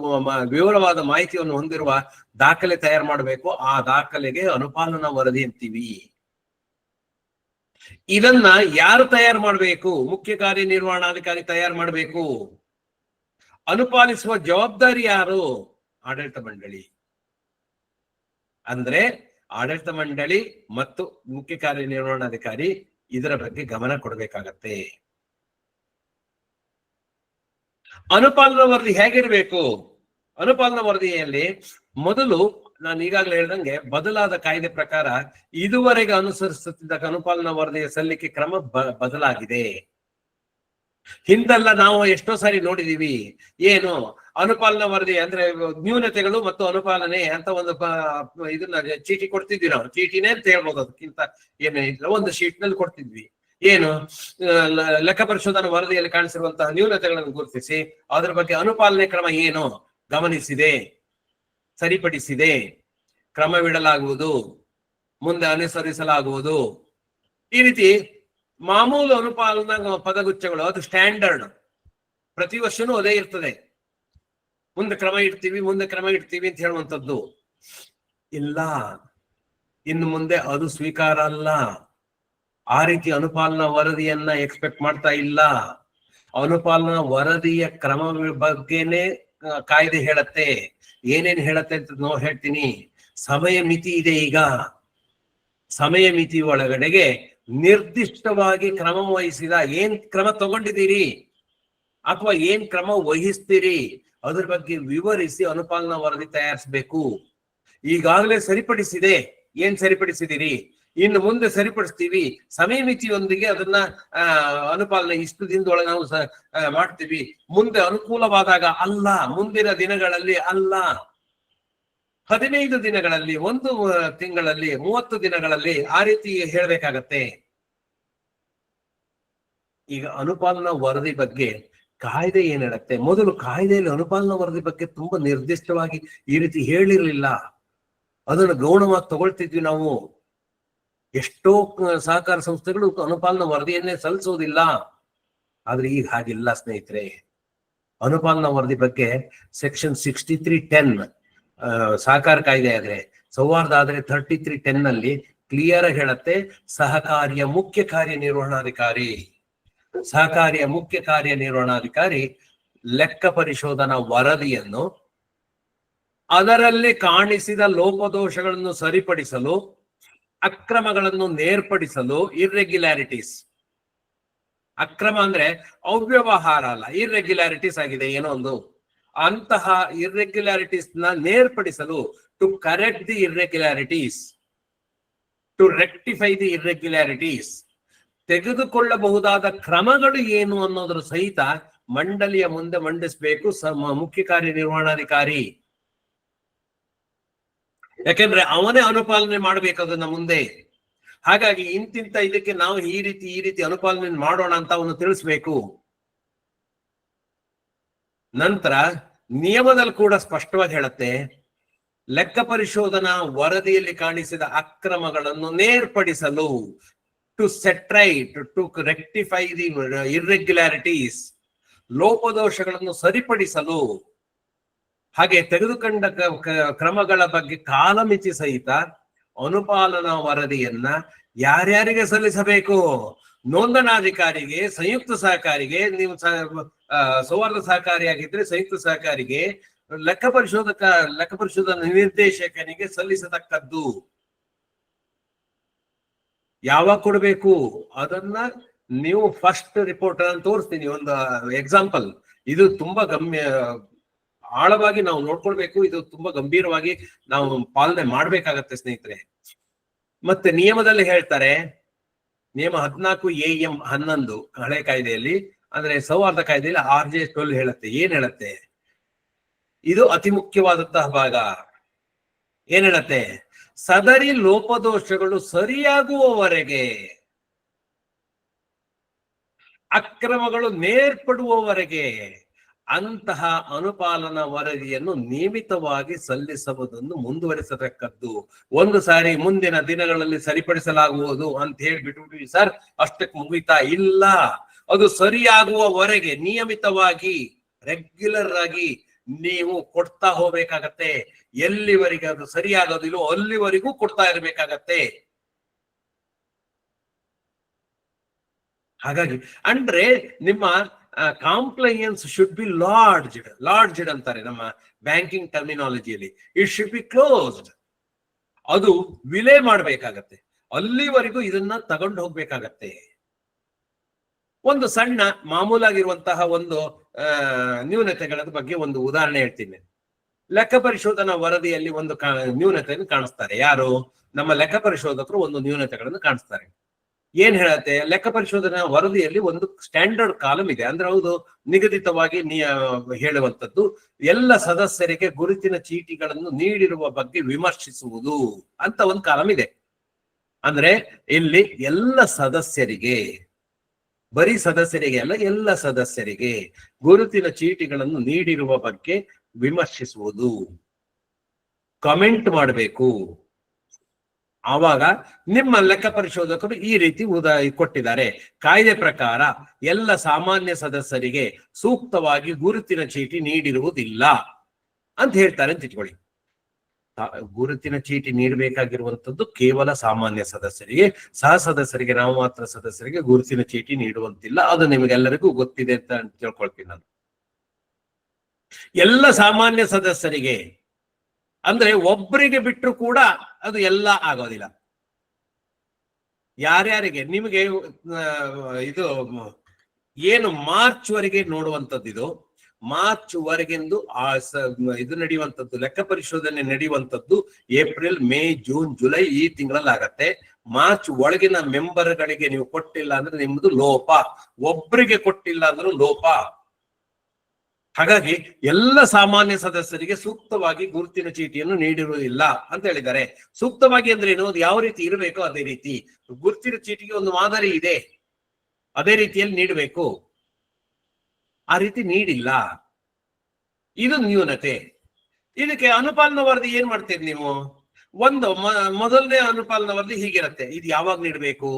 ವಿವರವಾದ ಮಾಹಿತಿಯನ್ನು ಹೊಂದಿರುವ ದಾಖಲೆ ತಯಾರು ಮಾಡಬೇಕು. ಆ ದಾಖಲೆಗೆ ಅನುಪಾಲನಾ ವರದಿ ಅಂತೀವಿ. ಇದನ್ನ ಯಾರು ತಯಾರು ಮಾಡಬೇಕು? ಮುಖ್ಯ ಕಾರ್ಯನಿರ್ವಹಣಾಧಿಕಾರಿ ತಯಾರು ಮಾಡಬೇಕು. ಅನುಪಾಲಿಸುವ ಜವಾಬ್ದಾರಿ ಯಾರು? ಆಡಳಿತ ಮಂಡಳಿ. ಅಂದ್ರೆ ಆಡಳಿತ ಮಂಡಳಿ ಮತ್ತು ಮುಖ್ಯ ಕಾರ್ಯನಿರ್ವಹಣಾಧಿಕಾರಿ ಇದರ ಬಗ್ಗೆ ಗಮನ ಕೊಡಬೇಕಾಗತ್ತೆ. ಅನುಪಾಲನಾ ವರದಿ ಹೇಗಿರ್ಬೇಕು? ಅನುಪಾಲನಾ ವರದಿಯಲ್ಲಿ ಮೊದಲು ನಾನು ಈಗಾಗಲೇ ಹೇಳ್ದಂಗೆ ಬದಲಾದ ಕಾಯ್ದೆ ಪ್ರಕಾರ ಇದುವರೆಗೆ ಅನುಸರಿಸುತ್ತಿದ್ದ ಅನುಪಾಲನಾ ವರದಿಯ ಸಲ್ಲಿಕೆ ಕ್ರಮ ಬದಲಾಗಿದೆ. ಹಿಂದೆಲ್ಲ ನಾವು ಎಷ್ಟೋ ಸಾರಿ ನೋಡಿದೀವಿ, ಏನು ಅನುಪಾಲನಾ ವರದಿ ಅಂದ್ರೆ ನ್ಯೂನತೆಗಳು ಮತ್ತು ಅನುಪಾಲನೆ ಅಂತ ಒಂದು ಇದನ್ನ ಚೀಟಿ ಕೊಡ್ತಿದ್ವಿ ನಾವು. ಚೀಟಿನೇ ಅಂತ ಹೇಳ್ಬೋದು, ಅದಕ್ಕಿಂತ ಏನಿಲ್ಲ, ಒಂದು ಶೀಟ್ ನಲ್ಲಿ ಕೊಡ್ತಿದ್ವಿ. ಏನು ಲೆಕ್ಕ ಪರಿಶೋಧನಾ ವರದಿಯಲ್ಲಿ ಕಾಣಿಸಿರುವಂತಹ ನ್ಯೂನತೆಗಳನ್ನು ಗುರುತಿಸಿ ಅದರ ಬಗ್ಗೆ ಅನುಪಾಲನೆ ಕ್ರಮ ಏನು ಗಮನಿಸಿದೆ, ಸರಿಪಡಿಸಿದೆ, ಕ್ರಮವಿಡಲಾಗುವುದು, ಮುಂದೆ ಅನುಸರಿಸಲಾಗುವುದು. ಈ ರೀತಿ ಮಾಮೂಲು ಅನುಪಾಲನಾ ಪದಗುಚ್ಛಗಳು, ಅದು ಸ್ಟ್ಯಾಂಡರ್ಡ್, ಪ್ರತಿ ವರ್ಷನೂ ಅದೇ ಇರ್ತದೆ. ಮುಂದೆ ಕ್ರಮ ಇಡ್ತೀವಿ ಅಂತ ಹೇಳುವಂಥದ್ದು ಇಲ್ಲ. ಇನ್ನು ಮುಂದೆ ಅದು ಸ್ವೀಕಾರ ಅಲ್ಲ. ಆ ರೀತಿ ಅನುಪಾಲನಾ ವರದಿಯನ್ನ ಎಕ್ಸ್ಪೆಕ್ಟ್ ಮಾಡ್ತಾ ಇಲ್ಲ. ಅನುಪಾಲನಾ ವರದಿಯ ಕ್ರಮ ಬಗ್ಗೆನೆ ಕಾಯ್ದೆ ಹೇಳತ್ತೆ. ಏನೇನ್ ಹೇಳತ್ತೆ ಅಂತ ಹೇಳ್ತೀನಿ. ಸಮಯ ಮಿತಿ ಇದೆ. ಈಗ ಸಮಯ ಮಿತಿ ಒಳಗಡೆಗೆ ನಿರ್ದಿಷ್ಟವಾಗಿ ಕ್ರಮ ವಹಿಸಿದ, ಏನ್ ಕ್ರಮ ತಗೊಂಡಿದ್ದೀರಿ ಅಥವಾ ಏನ್ ಕ್ರಮ ವಹಿಸ್ತೀರಿ ಅದ್ರ ಬಗ್ಗೆ ವಿವರಿಸಿ ಅನುಪಾಲನಾ ವರದಿ ತಯಾರಿಸಬೇಕು. ಈಗಾಗಲೇ ಸರಿಪಡಿಸಿದೆ, ಏನ್ ಸರಿಪಡಿಸಿದಿರಿ, ಇನ್ನು ಮುಂದೆ ಸರಿಪಡಿಸ್ತೀವಿ, ಸಮಯ ಮಿತಿಯೊಂದಿಗೆ ಅದನ್ನ ಅನುಪಾಲನೆ ಇಷ್ಟು ದಿನದೊಳಗೆ ನಾವು ಮಾಡ್ತೀವಿ, ಮುಂದೆ ಅನುಕೂಲವಾದಾಗ ಅಲ್ಲ, ಮುಂದಿನ ದಿನಗಳಲ್ಲಿ ಅಲ್ಲ, 15 ದಿನಗಳಲ್ಲಿ, 1 ತಿಂಗಳಲ್ಲಿ, 30 ದಿನಗಳಲ್ಲಿ ಆ ರೀತಿ ಹೇಳ್ಬೇಕಾಗತ್ತೆ. ಈಗ ಅನುಪಾಲನಾ ವರದಿ ಬಗ್ಗೆ ಕಾಯ್ದೆ ಏನ್ ಹೇಳುತ್ತೆ? ಮೊದಲು ಕಾಯ್ದೆಯಲ್ಲಿ ಅನುಪಾಲನಾ ವರದಿ ಬಗ್ಗೆ ತುಂಬಾ ನಿರ್ದಿಷ್ಟವಾಗಿ ಈ ರೀತಿ ಹೇಳಿರ್ಲಿಲ್ಲ. ಅದನ್ನು ಗೌಣವಾಗಿ ತಗೊಳ್ತಿದ್ವಿ ನಾವು. ಎಷ್ಟೋ ಸಹಕಾರ ಸಂಸ್ಥೆಗಳು ಅನುಪಾಲನಾ ವರದಿಯನ್ನೇ ಸಲ್ಲಿಸೋದಿಲ್ಲ. ಆದ್ರೆ ಈಗ ಹಾಗಿಲ್ಲ ಸ್ನೇಹಿತರೆ. ಅನುಪಾಲನಾ ವರದಿ ಬಗ್ಗೆ ಸೆಕ್ಷನ್ 63(10) ಸಹಕಾರ ಕಾಯ್ದೆ ಆದ್ರೆ, ಸೌಹಾರ್ದ ಆದ್ರೆ 33(10) ನಲ್ಲಿ ಕ್ಲಿಯರ್ ಆಗಿ ಹೇಳತ್ತೆ, ಸಹಕಾರಿಯ ಮುಖ್ಯ ಕಾರ್ಯನಿರ್ವಹಣಾಧಿಕಾರಿ ಲೆಕ್ಕ ಪರಿಶೋಧನಾ ವರದಿಯನ್ನು ಅದರಲ್ಲಿ ಕಾಣಿಸಿದ ಲೋಪದೋಷಗಳನ್ನು ಸರಿಪಡಿಸಲು, ಅಕ್ರಮಗಳನ್ನು ನೇರ್ಪಡಿಸಲು, ಇರ್ರೆಗ್ಯುಲಾರಿಟೀಸ್, ಅಕ್ರಮ ಅಂದ್ರೆ ಅವ್ಯವಹಾರ ಅಲ್ಲ, ಇರ್ರೆಗ್ಯುಲಾರಿಟೀಸ್ ಆಗಿದೆ ಏನೋ ಒಂದು, ಅಂತಹ ಇರ್ರೆಗ್ಯುಲಾರಿಟೀಸ್ ನ ನೇರ್ಪಡಿಸಲು, to correct the irregularities, to rectify the irregularities, ತೆಗೆದುಕೊಳ್ಳಬಹುದಾದ ಕ್ರಮಗಳು ಏನು ಅನ್ನೋದ್ರ ಸಹಿತ ಮಂಡಳಿಯ ಮುಂದೆ ಮಂಡಿಸಬೇಕು ಮುಖ್ಯ ಕಾರ್ಯನಿರ್ವಹಣಾಧಿಕಾರಿ. ಯಾಕೆಂದ್ರೆ ಅವನೇ ಅನುಪಾಲನೆ ಮಾಡ್ಬೇಕು ಅದನ್ನ ಮುಂದೆ. ಹಾಗಾಗಿ ಇಂತಿಂತ ಇದಕ್ಕೆ ನಾವು ಈ ರೀತಿ ಅನುಪಾಲನೆ ಮಾಡೋಣ ಅಂತ ಅವನು ತಿಳಿಸ್ಬೇಕು. ನಂತರ ನಿಯಮದಲ್ಲಿ ಕೂಡ ಸ್ಪಷ್ಟವಾಗಿ ಹೇಳುತ್ತೆ, ಲೆಕ್ಕ ಪರಿಶೋಧನಾ ವರದಿಯಲ್ಲಿ ಕಾಣಿಸಿದ ಅಕ್ರಮಗಳನ್ನು ನೇರ್ಪಡಿಸಲು, to set right, to rectify the irregularities, ಲೋಪದೋಷಗಳನ್ನು ಸರಿಪಡಿಸಲು, ಹಾಗೆ ತೆಗೆದುಕೊಂಡ ಕ್ರಮಗಳ ಬಗ್ಗೆ ಕಾಲಮಿತಿ ಸಹಿತ ಅನುಪಾಲನಾ ವರದಿಯನ್ನ ಯಾರ್ಯಾರಿಗೆ ಸಲ್ಲಿಸಬೇಕು? ನೋಂದಣಾಧಿಕಾರಿಗೆ, ಸಂಯುಕ್ತ ಸಹಕಾರಿಗೆ, ನೀವು ಸೌಹಾರ್ದ ಸಹಕಾರಿಯಾಗಿದ್ರೆ ಸಂಯುಕ್ತ ಸಹಕಾರಿಗೆ, ಲೆಕ್ಕ ಪರಿಶೋಧನಾ ನಿರ್ದೇಶಕನಿಗೆ ಸಲ್ಲಿಸತಕ್ಕದ್ದು. ಯಾವಾಗ ಕೊಡಬೇಕು ಅದನ್ನ ನೀವು ಫಸ್ಟ್ ರಿಪೋರ್ಟ್ ಅನ್ನು ತೋರಿಸ್ತೀನಿ. ಒಂದು ಎಕ್ಸಾಂಪಲ್, ಇದು ತುಂಬಾ ಆಳವಾಗಿ ನಾವು ನೋಡ್ಕೊಳ್ಬೇಕು. ಇದು ತುಂಬಾ ಗಂಭೀರವಾಗಿ ನಾವು ಪಾಲನೆ ಮಾಡ್ಬೇಕಾಗತ್ತೆ ಸ್ನೇಹಿತರೆ. ಮತ್ತೆ ನಿಯಮದಲ್ಲಿ ಹೇಳ್ತಾರೆ, ನಿಯಮ 14(a)(m)(11) ಹಳೆ ಕಾಯ್ದೆಯಲ್ಲಿ, ಅಂದ್ರೆ ಸೌಹಾರ್ದ ಕಾಯ್ದೆಯಲ್ಲಿ RJ12 ಹೇಳುತ್ತೆ. ಏನ್ ಹೇಳುತ್ತೆ? ಇದು ಅತಿ ಮುಖ್ಯವಾದಂತಹ ಭಾಗ. ಏನ್ ಹೇಳತ್ತೆ? ಸದರಿ ಲೋಪದೋಷಗಳು ಸರಿಯಾಗುವವರೆಗೆ, ಅಕ್ರಮಗಳು ನೇರ್ಪಡುವವರೆಗೆ ಅಂತಹ ಅನುಪಾಲನಾ ವರದಿಯನ್ನು ನಿಯಮಿತವಾಗಿ ಸಲ್ಲಿಸುವುದನ್ನು ಮುಂದುವರಿಸತಕ್ಕದ್ದು. ಒಂದು ಸಾರಿ ಮುಂದಿನ ದಿನಗಳಲ್ಲಿ ಸರಿಪಡಿಸಲಾಗುವುದು ಅಂತ ಹೇಳ್ಬಿಟ್ಟು ಸರ್ ಅಷ್ಟಕ್ಕೆ ಮುಗಿತಾ ಇಲ್ಲ, ಅದು ಸರಿಯಾಗುವವರೆಗೆ ನಿಯಮಿತವಾಗಿ ರೆಗ್ಯುಲರ್ ಆಗಿ ನೀವು ಕೊಡ್ತಾ ಹೋಗ್ಬೇಕಾಗತ್ತೆ. ಎಲ್ಲಿವರೆಗೆ ಅದು ಸರಿಯಾಗೋದಿಲ್ಲೋ ಅಲ್ಲಿವರೆಗೂ ಕೊಡ್ತಾ ಇರ್ಬೇಕಾಗತ್ತೆ. ಹಾಗಾಗಿ ಅಂದ್ರೆ ನಿಮ್ಮ ಕಾಂಪ್ಲೈಯನ್ಸ್ ಶುಡ್ ಬಿ ಲಾರ್ಜ್ಡ್ ಅಂತಾರೆ ನಮ್ಮ ಬ್ಯಾಂಕಿಂಗ್ ಟರ್ಮಿನಾಲಜಿಯಲ್ಲಿ. It should be closed. ಅದು ವಿಲೇ ಮಾಡ್ಬೇಕಾಗತ್ತೆ. ಅಲ್ಲಿವರೆಗೂ ಇದನ್ನ ತಗೊಂಡು ಹೋಗ್ಬೇಕಾಗತ್ತೆ. ಒಂದು ಸಣ್ಣ ಮಾಮೂಲಾಗಿರುವಂತಹ ಒಂದು ನ್ಯೂನತೆಗಳ ಬಗ್ಗೆ ಒಂದು ಉದಾಹರಣೆ ಹೇಳ್ತೀನಿ. ಲೆಕ್ಕ ಪರಿಶೋಧನಾ ವರದಿಯಲ್ಲಿ ಒಂದು ನ್ಯೂನತೆಯನ್ನು ಕಾಣಿಸ್ತಾರೆ. ಯಾರು? ನಮ್ಮ ಲೆಕ್ಕ ಪರಿಶೋಧಕರು ಒಂದು ನ್ಯೂನತೆಗಳನ್ನು ಕಾಣಿಸ್ತಾರೆ. ಏನ್ ಹೇಳತ್ತೆ? ಲೆಕ್ಕ ಪರಿಶೋಧನಾ ವರದಿಯಲ್ಲಿ ಒಂದು ಸ್ಟ್ಯಾಂಡರ್ಡ್ ಕಾಲಮ್ ಇದೆ. ಅಂದ್ರೆ ಹೌದು, ನಿಗದಿತವಾಗಿ ಹೇಳುವಂಥದ್ದು, ಎಲ್ಲ ಸದಸ್ಯರಿಗೆ ಗುರುತಿನ ಚೀಟಿಗಳನ್ನು ನೀಡಿರುವ ಬಗ್ಗೆ ವಿಮರ್ಶಿಸುವುದು ಅಂತ ಒಂದು ಕಾಲಮ್ ಇದೆ. ಅಂದ್ರೆ ಇಲ್ಲಿ ಎಲ್ಲ ಸದಸ್ಯರಿಗೆ, ಬರೀ ಸದಸ್ಯರಿಗೆ ಅಲ್ಲ, ಎಲ್ಲ ಸದಸ್ಯರಿಗೆ ಗುರುತಿನ ಚೀಟಿಗಳನ್ನು ನೀಡಿರುವ ಬಗ್ಗೆ ವಿಮರ್ಶಿಸುವುದು, ಕಮೆಂಟ್ ಮಾಡಬೇಕು. ಆವಾಗ ನಿಮ್ಮ ಲೆಕ್ಕ ಪರಿಶೋಧಕರು ಈ ರೀತಿ ಕೊಟ್ಟಿದ್ದಾರೆ. ಕಾಯ್ದೆ ಪ್ರಕಾರ ಎಲ್ಲ ಸಾಮಾನ್ಯ ಸದಸ್ಯರಿಗೆ ಸೂಕ್ತವಾಗಿ ಗುರುತಿನ ಚೀಟಿ ನೀಡಿರುವುದಿಲ್ಲ ಅಂತ ಹೇಳ್ತಾರೆ ಅಂತ ಇಟ್ಕೊಳ್ಳಿ. ಗುರುತಿನ ಚೀಟಿ ನೀಡಬೇಕಾಗಿರುವಂತದ್ದು ಕೇವಲ ಸಾಮಾನ್ಯ ಸದಸ್ಯರಿಗೆ, ಸಹ ಸದಸ್ಯರಿಗೆ, ನಾವು ಮಾತ್ರ ಸದಸ್ಯರಿಗೆ ಗುರುತಿನ ಚೀಟಿ ನೀಡುವಂತಿಲ್ಲ. ಅದು ನಿಮಗೆಲ್ಲರಿಗೂ ಗೊತ್ತಿದೆ ಅಂತ ತಿಳ್ಕೊಳ್ತೀನಿ ನಾನು. ಎಲ್ಲ ಸಾಮಾನ್ಯ ಸದಸ್ಯರಿಗೆ ಅಂದ್ರೆ ಒಬ್ಬರಿಗೆ ಬಿಟ್ಟರು ಕೂಡ ಅದು ಎಲ್ಲ ಆಗೋದಿಲ್ಲ. ಯಾರ್ಯಾರಿಗೆ ನಿಮಗೆ ಇದು ಏನು ಮಾರ್ಚ್ ವರೆಗೆ ನೋಡುವಂಥದ್ದು, ಇದು ಮಾರ್ಚ್ ವರೆಗೆಂದು ಇದು ನಡೆಯುವಂಥದ್ದು, ಲೆಕ್ಕ ಪರಿಶೋಧನೆ ನಡೆಯುವಂಥದ್ದು ಏಪ್ರಿಲ್, ಮೇ, ಜೂನ್, ಜುಲೈ ಈ ತಿಂಗಳಲ್ಲಿ ಆಗತ್ತೆ. ಮಾರ್ಚ್ ಒಳಗಿನ ಮೆಂಬರ್ಗಳಿಗೆ ನೀವು ಕೊಟ್ಟಿಲ್ಲ ಅಂದ್ರೆ ನಿಮ್ದು ಲೋಪ, ಒಬ್ಬರಿಗೆ ಕೊಟ್ಟಿಲ್ಲ ಅಂದ್ರೂ ಲೋಪ. ಹಾಗಾಗಿ ಎಲ್ಲ ಸಾಮಾನ್ಯ ಸದಸ್ಯರಿಗೆ ಸೂಕ್ತವಾಗಿ ಗುರುತಿನ ಚೀಟಿಯನ್ನು ನೀಡಿರುವುದಿಲ್ಲ ಅಂತ ಹೇಳಿದ್ದಾರೆ. ಸೂಕ್ತವಾಗಿ ಅಂದ್ರೆ ಏನು, ಯಾವ ರೀತಿ ಇರಬೇಕೋ ಅದೇ ರೀತಿ. ಗುರುತಿನ ಚೀಟಿಗೆ ಒಂದು ಮಾದರಿ ಇದೆ, ಅದೇ ರೀತಿಯಲ್ಲಿ ನೀಡಬೇಕು. ಆ ರೀತಿ ನೀಡಿಲ್ಲ, ಇದು ನ್ಯೂನತೆ. ಇದಕ್ಕೆ ಅನುಪಾಲನ ವರದಿ ಏನ್ ಮಾಡ್ತೀರಿ ನೀವು? ಒಂದು ಮೊದಲನೇ ಅನುಪಾಲನ ವರದಿ ಹೀಗಿರುತ್ತೆ. ಇದು ಯಾವಾಗ ನೀಡಬೇಕು?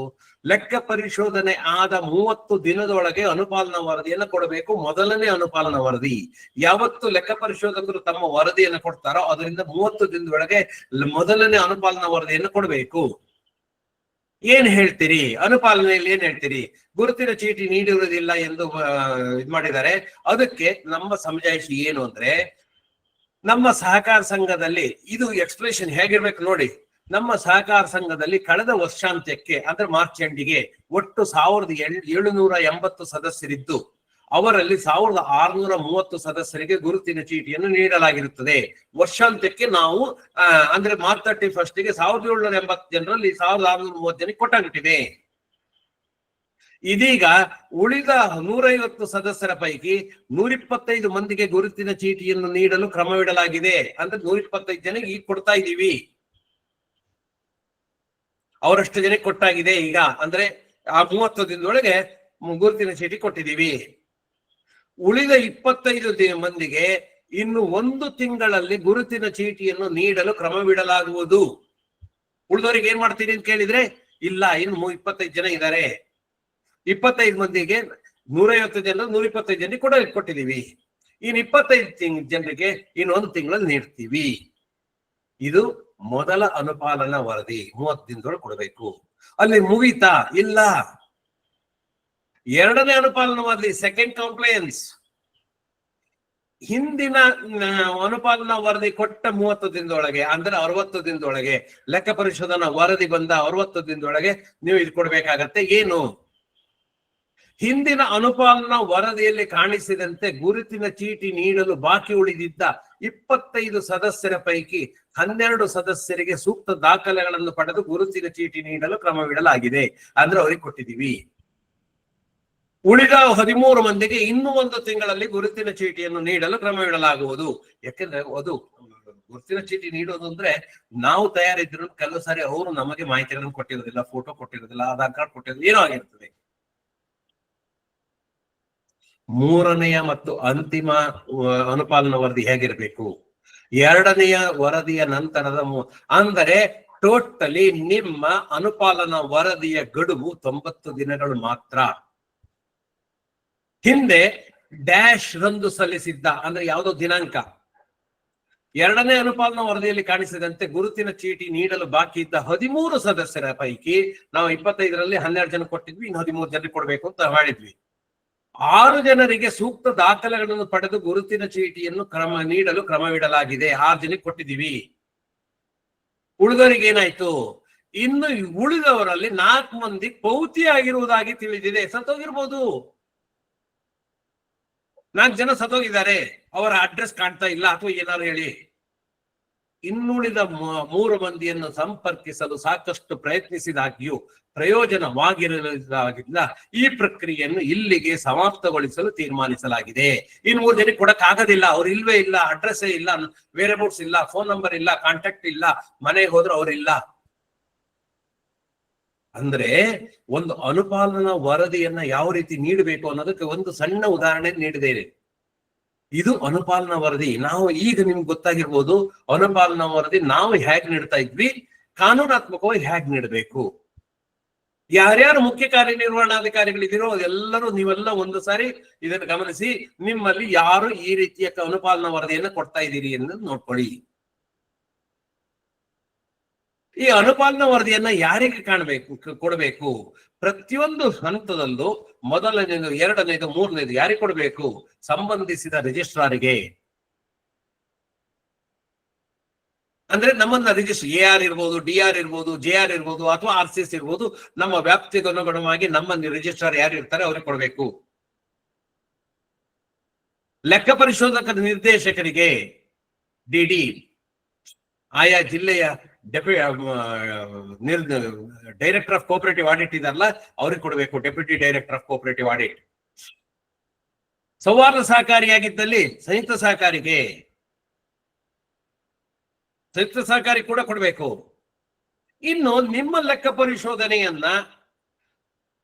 ಲೆಕ್ಕ ಪರಿಶೋಧನೆ ಆದ 30 ದಿನದೊಳಗೆ ಅನುಪಾಲನಾ ವರದಿಯನ್ನು ಕೊಡಬೇಕು. ಮೊದಲನೇ ಅನುಪಾಲನಾ ವರದಿ ಯಾವತ್ತು ಲೆಕ್ಕ ಪರಿಶೋಧಕರು ತಮ್ಮ ವರದಿಯನ್ನು ಕೊಡ್ತಾರೋ ಅದರಿಂದ 30 ದಿನದೊಳಗೆ ಮೊದಲನೇ ಅನುಪಾಲನಾ ವರದಿಯನ್ನು ಕೊಡಬೇಕು. ಏನ್ ಹೇಳ್ತೀರಿ? ಅನುಪಾಲನೆಯಲ್ಲಿ ಏನ್ ಹೇಳ್ತೀರಿ? ಗುರುತಿನ ಚೀಟಿ ನೀಡಿರುವುದಿಲ್ಲ ಎಂದು ಇದ್ ಮಾಡಿದ್ದಾರೆ. ಅದಕ್ಕೆ ನಮ್ಮ ಸಮಜಾಯಿಷಿ ಏನು ಅಂದ್ರೆ, ನಮ್ಮ ಸಹಕಾರ ಸಂಘದಲ್ಲಿ ಇದು ಎಕ್ಸ್ಪ್ರೆಷನ್ ಹೇಗಿರ್ಬೇಕು ನೋಡಿ. ನಮ್ಮ ಸಹಕಾರ ಸಂಘದಲ್ಲಿ ಕಳೆದ ವರ್ಷಾಂತ್ಯಕ್ಕೆ ಅಂದ್ರೆ ಮಾರ್ಚ್ ಎಂಡಿಗೆ ಒಟ್ಟು 1780 ಸದಸ್ಯರಿದ್ದು ಅವರಲ್ಲಿ 1630 ಸದಸ್ಯರಿಗೆ ಗುರುತಿನ ಚೀಟಿಯನ್ನು ನೀಡಲಾಗಿರುತ್ತದೆ. ವರ್ಷಾಂತ್ಯಕ್ಕೆ ನಾವು ಅಂದ್ರೆ ಮಾರ್ಚ್ 31 ಗೆ 1780 ಜನರಲ್ಲಿ 1630 ಜನಕ್ಕೆ ಕೊಟ್ಟಾಗಿಟ್ಟಿದೆ. ಇದೀಗ ಉಳಿದ 150 ಸದಸ್ಯರ ಪೈಕಿ 125 ಮಂದಿಗೆ ಗುರುತಿನ ಚೀಟಿಯನ್ನು ನೀಡಲು ಕ್ರಮವಿಡಲಾಗಿದೆ. ಅಂದ್ರೆ 125 ಜನಕ್ಕೆ ಈಗ ಕೊಡ್ತಾ ಇದ್ದೀವಿ, ಅವರಷ್ಟು ಜನಕ್ಕೆ ಕೊಟ್ಟಾಗಿದೆ. ಈಗ ಅಂದ್ರೆ ಆ 30 ದಿನದೊಳಗೆ ಗುರುತಿನ ಚೀಟಿ ಕೊಟ್ಟಿದ್ದೀವಿ. ಉಳಿದ 25 ಮಂದಿಗೆ ಇನ್ನು 1 ತಿಂಗಳಲ್ಲಿ ಗುರುತಿನ ಚೀಟಿಯನ್ನು ನೀಡಲು ಕ್ರಮವಿಡಲಾಗುವುದು. ಉಳಿದವರಿಗೆ ಏನ್ ಮಾಡ್ತೀರಿ ಅಂತ ಕೇಳಿದ್ರೆ, ಇಲ್ಲ ಇನ್ನು 25 ಜನ ಇದ್ದಾರೆ, 25 ಮಂದಿಗೆ 150 ಜನ 125 ಜನರಿಗೆ ಕೊಟ್ಟಿದ್ದೀವಿ. ಇನ್ನು 25 ಜನರಿಗೆ ಇನ್ನು 1 ತಿಂಗಳಲ್ಲಿ ನೀಡ್ತೀವಿ. ಇದು ಮೊದಲ ಅನುಪಾಲನಾ ವರದಿ 30 ದಿನದೊಳಗೆ ಕೊಡಬೇಕು. ಅಲ್ಲಿ ಮುಗಿತಾ? ಇಲ್ಲ. ಎರಡನೇ ಅನುಪಾಲನಾ ವರದಿ, ಸೆಕೆಂಡ್ ಕಂಪ್ಲೇನ್ಸ್, ಹಿಂದಿನ ಅನುಪಾಲನಾ ವರದಿ ಕೊಟ್ಟ 30 ದಿನದೊಳಗೆ ಅಂದ್ರೆ 60 ದಿನದೊಳಗೆ, ಲೆಕ್ಕ ಪರಿಶೋಧನಾ ವರದಿ ಬಂದ 60 ದಿನದೊಳಗೆ ನೀವು ಇದು ಕೊಡ್ಬೇಕಾಗತ್ತೆ. ಏನು? ಹಿಂದಿನ ಅನುಪಾಲನಾ ವರದಿಯಲ್ಲಿ ಕಾಣಿಸಿದಂತೆ ಗುರುತಿನ ಚೀಟಿ ನೀಡಲು ಬಾಕಿ ಉಳಿದಿದ್ದ 25 ಸದಸ್ಯರ ಪೈಕಿ 12 ಸದಸ್ಯರಿಗೆ ಸೂಕ್ತ ದಾಖಲೆಗಳನ್ನು ಪಡೆದು ಗುರುತಿನ ಚೀಟಿ ನೀಡಲು ಕ್ರಮವಿಡಲಾಗಿದೆ. ಅಂದ್ರೆ ಅವ್ರಿಗೆ ಕೊಟ್ಟಿದ್ದೀವಿ. ಉಳಿದ 13 ಮಂದಿಗೆ ಇನ್ನೂ 1 ತಿಂಗಳಲ್ಲಿ ಗುರುತಿನ ಚೀಟಿಯನ್ನು ನೀಡಲು ಕ್ರಮವಿಡಲಾಗುವುದು. ಯಾಕೆಂದ್ರೆ ಅದು ಗುರುತಿನ ಚೀಟಿ ನೀಡೋದು ಅಂದ್ರೆ ನಾವು ತಯಾರಿದ್ರು ಕೆಲವು ಸಾರಿ ಅವರು ನಮಗೆ ಮಾಹಿತಿಗಳನ್ನು ಕೊಟ್ಟಿರೋದಿಲ್ಲ, ಫೋಟೋ ಕೊಟ್ಟಿರೋದಿಲ್ಲ, ಆಧಾರ್ ಕಾರ್ಡ್ ಕೊಟ್ಟಿರೋದಿಲ್ಲ, ಏನೋ ಆಗಿರ್ತದೆ. ಮೂರನೆಯ ಮತ್ತು ಅಂತಿಮ ಅನುಪಾಲನಾ ವರದಿ ಹೇಗಿರ್ಬೇಕು? ಎರಡನೆಯ ವರದಿಯ ನಂತರದ ಅಂದರೆ ಟೋಟಲಿ ನಿಮ್ಮ ಅನುಪಾಲನಾ ವರದಿಯ ಗಡುವು 90 ದಿನಗಳು ಮಾತ್ರ. ಹಿಂದೆ ಡ್ಯಾಶ್ ರಂದು ಸಲ್ಲಿಸಿದ್ದ ಅಂದ್ರೆ ಯಾವುದೋ ದಿನಾಂಕ, ಎರಡನೇ ಅನುಪಾಲನಾ ವರದಿಯಲ್ಲಿ ಕಾಣಿಸಿದಂತೆ ಗುರುತಿನ ಚೀಟಿ ನೀಡಲು ಬಾಕಿ ಇದ್ದ 13 ಸದಸ್ಯರ ಪೈಕಿ ನಾವು 25ರಲ್ಲಿ 12 ಜನ ಕೊಟ್ಟಿದ್ವಿ, ಇನ್ನು 13 ಜನರಿಗೆ ಕೊಡ್ಬೇಕು ಅಂತ ಮಾಡಿದ್ವಿ. 6 ಜನರಿಗೆ ಸೂಕ್ತ ದಾಖಲೆಗಳನ್ನು ಪಡೆದು ಗುರುತಿನ ಚೀಟಿಯನ್ನು ನೀಡಲು ಕ್ರಮವಿಡಲಾಗಿದೆ. 6 ಜನಕ್ಕೆ ಕೊಟ್ಟಿದ್ದೀವಿ. ಉಳಿದವರಿಗೆ ಏನಾಯ್ತು? ಇನ್ನು ಉಳಿದವರಲ್ಲಿ 4 ಮಂದಿ ಪೌತಿ ಆಗಿರುವುದಾಗಿ ತಿಳಿದಿದೆ. ಸತ್ತೋಗಿರ್ಬೋದು, 4 ಜನ ಸತ್ತೋಗಿದ್ದಾರೆ, ಅವರ ಅಡ್ರೆಸ್ ಕಾಣ್ತಾ ಇಲ್ಲ ಅಥವಾ ಏನಾದ್ರು ಹೇಳಿ. ಇನ್ನುಳಿದ 3 ಮಂದಿಯನ್ನು ಸಂಪರ್ಕಿಸಲು ಸಾಕಷ್ಟು ಪ್ರಯತ್ನಿಸಿದಾಗ್ಯೂ ಪ್ರಯೋಜನವಾಗಿರಲಿಲ್ಲ. ಈ ಪ್ರಕ್ರಿಯೆಯನ್ನು ಇಲ್ಲಿಗೆ ಸಮಾಪ್ತಗೊಳಿಸಲು ತೀರ್ಮಾನಿಸಲಾಗಿದೆ. ಇನ್ನು 3 ಜನಕ್ಕೆ ಕೊಡಕ್ ಆಗೋದಿಲ್ಲ, ಅವ್ರು ಇಲ್ವೇ ಇಲ್ಲ, ಅಡ್ರೆಸ್ಸೇ ಇಲ್ಲ, ವೇರಬೌಟ್ಸ್ ಇಲ್ಲ, ಫೋನ್ ನಂಬರ್ ಇಲ್ಲ, ಕಾಂಟ್ಯಾಕ್ಟ್ ಇಲ್ಲ, ಮನೆಗೆ ಹೋದ್ರು ಅವ್ರಿಲ್ಲ. ಅಂದ್ರೆ ಒಂದು ಅನುಪಾಲನಾ ವರದಿಯನ್ನ ಯಾವ ರೀತಿ ನೀಡಬೇಕು ಅನ್ನೋದಕ್ಕೆ ಒಂದು ಸಣ್ಣ ಉದಾಹರಣೆ ನೀಡಿದ್ದೇನೆ. ಇದು ಅನುಪಾಲನಾ ವರದಿ. ನಾವು ಈಗ ನಿಮ್ಗೆ ಗೊತ್ತಾಗಿರ್ಬೋದು ಅನುಪಾಲನಾ ವರದಿ ನಾವು ಹೇಗ್ ನೀಡ್ತಾ ಇದ್ವಿ, ಕಾನೂನಾತ್ಮಕವಾಗಿ ಹೇಗ್ ನೀಡಬೇಕು. ಯಾರ್ಯಾರು ಮುಖ್ಯ ಕಾರ್ಯನಿರ್ವಹಣಾಧಿಕಾರಿಗಳಿದ್ದೀರೋ ಎಲ್ಲರೂ ನೀವೆಲ್ಲ ಒಂದು ಸಾರಿ ಇದನ್ನು ಗಮನಿಸಿ, ನಿಮ್ಮಲ್ಲಿ ಯಾರು ಈ ರೀತಿಯ ಅನುಪಾಲನಾ ವರದಿಯನ್ನು ಕೊಡ್ತಾ ಇದ್ದೀರಿ ಎಂದು ನೋಡ್ಕೊಳ್ಳಿ. ಈ ಅನುಪಾಲನಾ ವರದಿಯನ್ನ ಯಾರಿಗೆ ಕೊಡಬೇಕು? ಪ್ರತಿಯೊಂದು ಹಂತದಲ್ಲೂ ಮೊದಲನೇದು, ಎರಡನೇದು, ಮೂರನೇದು ಯಾರಿಗೆ ಕೊಡಬೇಕು? ಸಂಬಂಧಿಸಿದ ರಿಜಿಸ್ಟ್ರಾರಿಗೆ. ಅಂದ್ರೆ ನಮ್ಮನ್ನ ರಿಜಿಸ್ಟರ್ AR ಇರ್ಬೋದು, DR ಇರ್ಬೋದು, JR ಇರ್ಬೋದು, ಅಥವಾ RCS ಇರ್ಬೋದು, ನಮ್ಮ ವ್ಯಾಪ್ತಿಗೆ ಅನುಗುಣವಾಗಿ ನಮ್ಮ ರಿಜಿಸ್ಟ್ರಾರ್ ಯಾರು ಇರ್ತಾರೆ ಅವ್ರಿಗೆ ಕೊಡಬೇಕು. ಲೆಕ್ಕ ಪರಿಶೋಧಕ ನಿರ್ದೇಶಕರಿಗೆ DD, ಆಯಾ ಜಿಲ್ಲೆಯ ಡೈರೆಕ್ಟರ್ ಆಫ್ ಕೋಆಪರೇಟಿವ್ ಆಡಿಟ್ ಇದಾರಲ್ಲ ಅವ್ರಿಗೆ ಕೊಡಬೇಕು, deputy director of cooperative audit. ಸೌಹಾರ್ದ ಸಹಕಾರಿಯಾಗಿದ್ದಲ್ಲಿ ಸಂಯುಕ್ತ ಸಹಕಾರಿ ಕೂಡ ಕೊಡಬೇಕು. ಇನ್ನು ನಿಮ್ಮ ಲೆಕ್ಕ ಪರಿಶೋಧನೆಯನ್ನ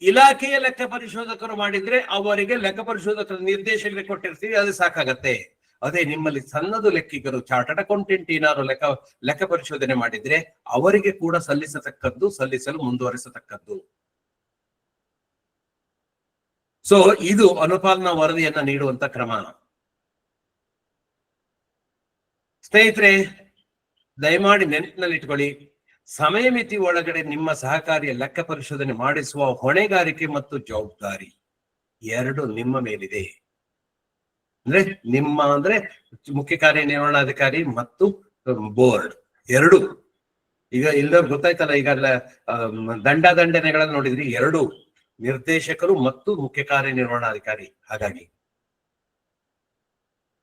ಇಲಾಖೆಯ ಲೆಕ್ಕ ಪರಿಶೋಧಕರು ಮಾಡಿದ್ರೆ ಅವರಿಗೆ ಲೆಕ್ಕ ಪರಿಶೋಧಕರ ನಿರ್ದೇಶಕರಿಗೆ ಕೊಟ್ಟಿರ್ತೀವಿ, ಅದು ಸಾಕಾಗತ್ತೆ. ಅದೇ ನಿಮ್ಮಲ್ಲಿ ಸಣ್ಣದು ಲೆಕ್ಕಿಗರು, ಚಾರ್ಟರ್ಡ್ ಅಕೌಂಟೆಂಟ್ ಏನಾದ್ರು ಲೆಕ್ಕ ಪರಿಶೋಧನೆ ಮಾಡಿದ್ರೆ ಅವರಿಗೆ ಕೂಡ ಸಲ್ಲಿಸಲು ಮುಂದುವರಿಸತಕ್ಕದ್ದು. ಸೊ ಇದು ಅನುಪಾಲನಾ ವರದಿಯನ್ನ ನೀಡುವಂತ ಕ್ರಮ. ಸ್ನೇಹಿತರೆ, ದಯಮಾಡಿ ನೆನಪಿನಲ್ಲಿ ಇಟ್ಕೊಳ್ಳಿ, ಸಮಯ ಮಿತಿ ಒಳಗಡೆ ನಿಮ್ಮ ಸಹಕಾರಿಯ ಲೆಕ್ಕ ಪರಿಶೋಧನೆ ಮಾಡಿಸುವ ಹೊಣೆಗಾರಿಕೆ ಮತ್ತು ಜವಾಬ್ದಾರಿ ಎರಡು ನಿಮ್ಮ ಮೇಲಿದೆ. ಅಂದ್ರೆ ಮುಖ್ಯ ಕಾರ್ಯನಿರ್ವಹಣಾಧಿಕಾರಿ ಮತ್ತು ಬೋರ್ಡ್ ಎರಡು. ಈಗ ಎಲ್ಲರೂ ಗೊತ್ತಾಯ್ತಲ್ಲ, ಈಗ ದಂಡನೆಗಳನ್ನ ನೋಡಿದ್ರಿ, ಎರಡು ನಿರ್ದೇಶಕರು ಮತ್ತು ಮುಖ್ಯ ಕಾರ್ಯನಿರ್ವಹಣಾಧಿಕಾರಿ. ಹಾಗಾಗಿ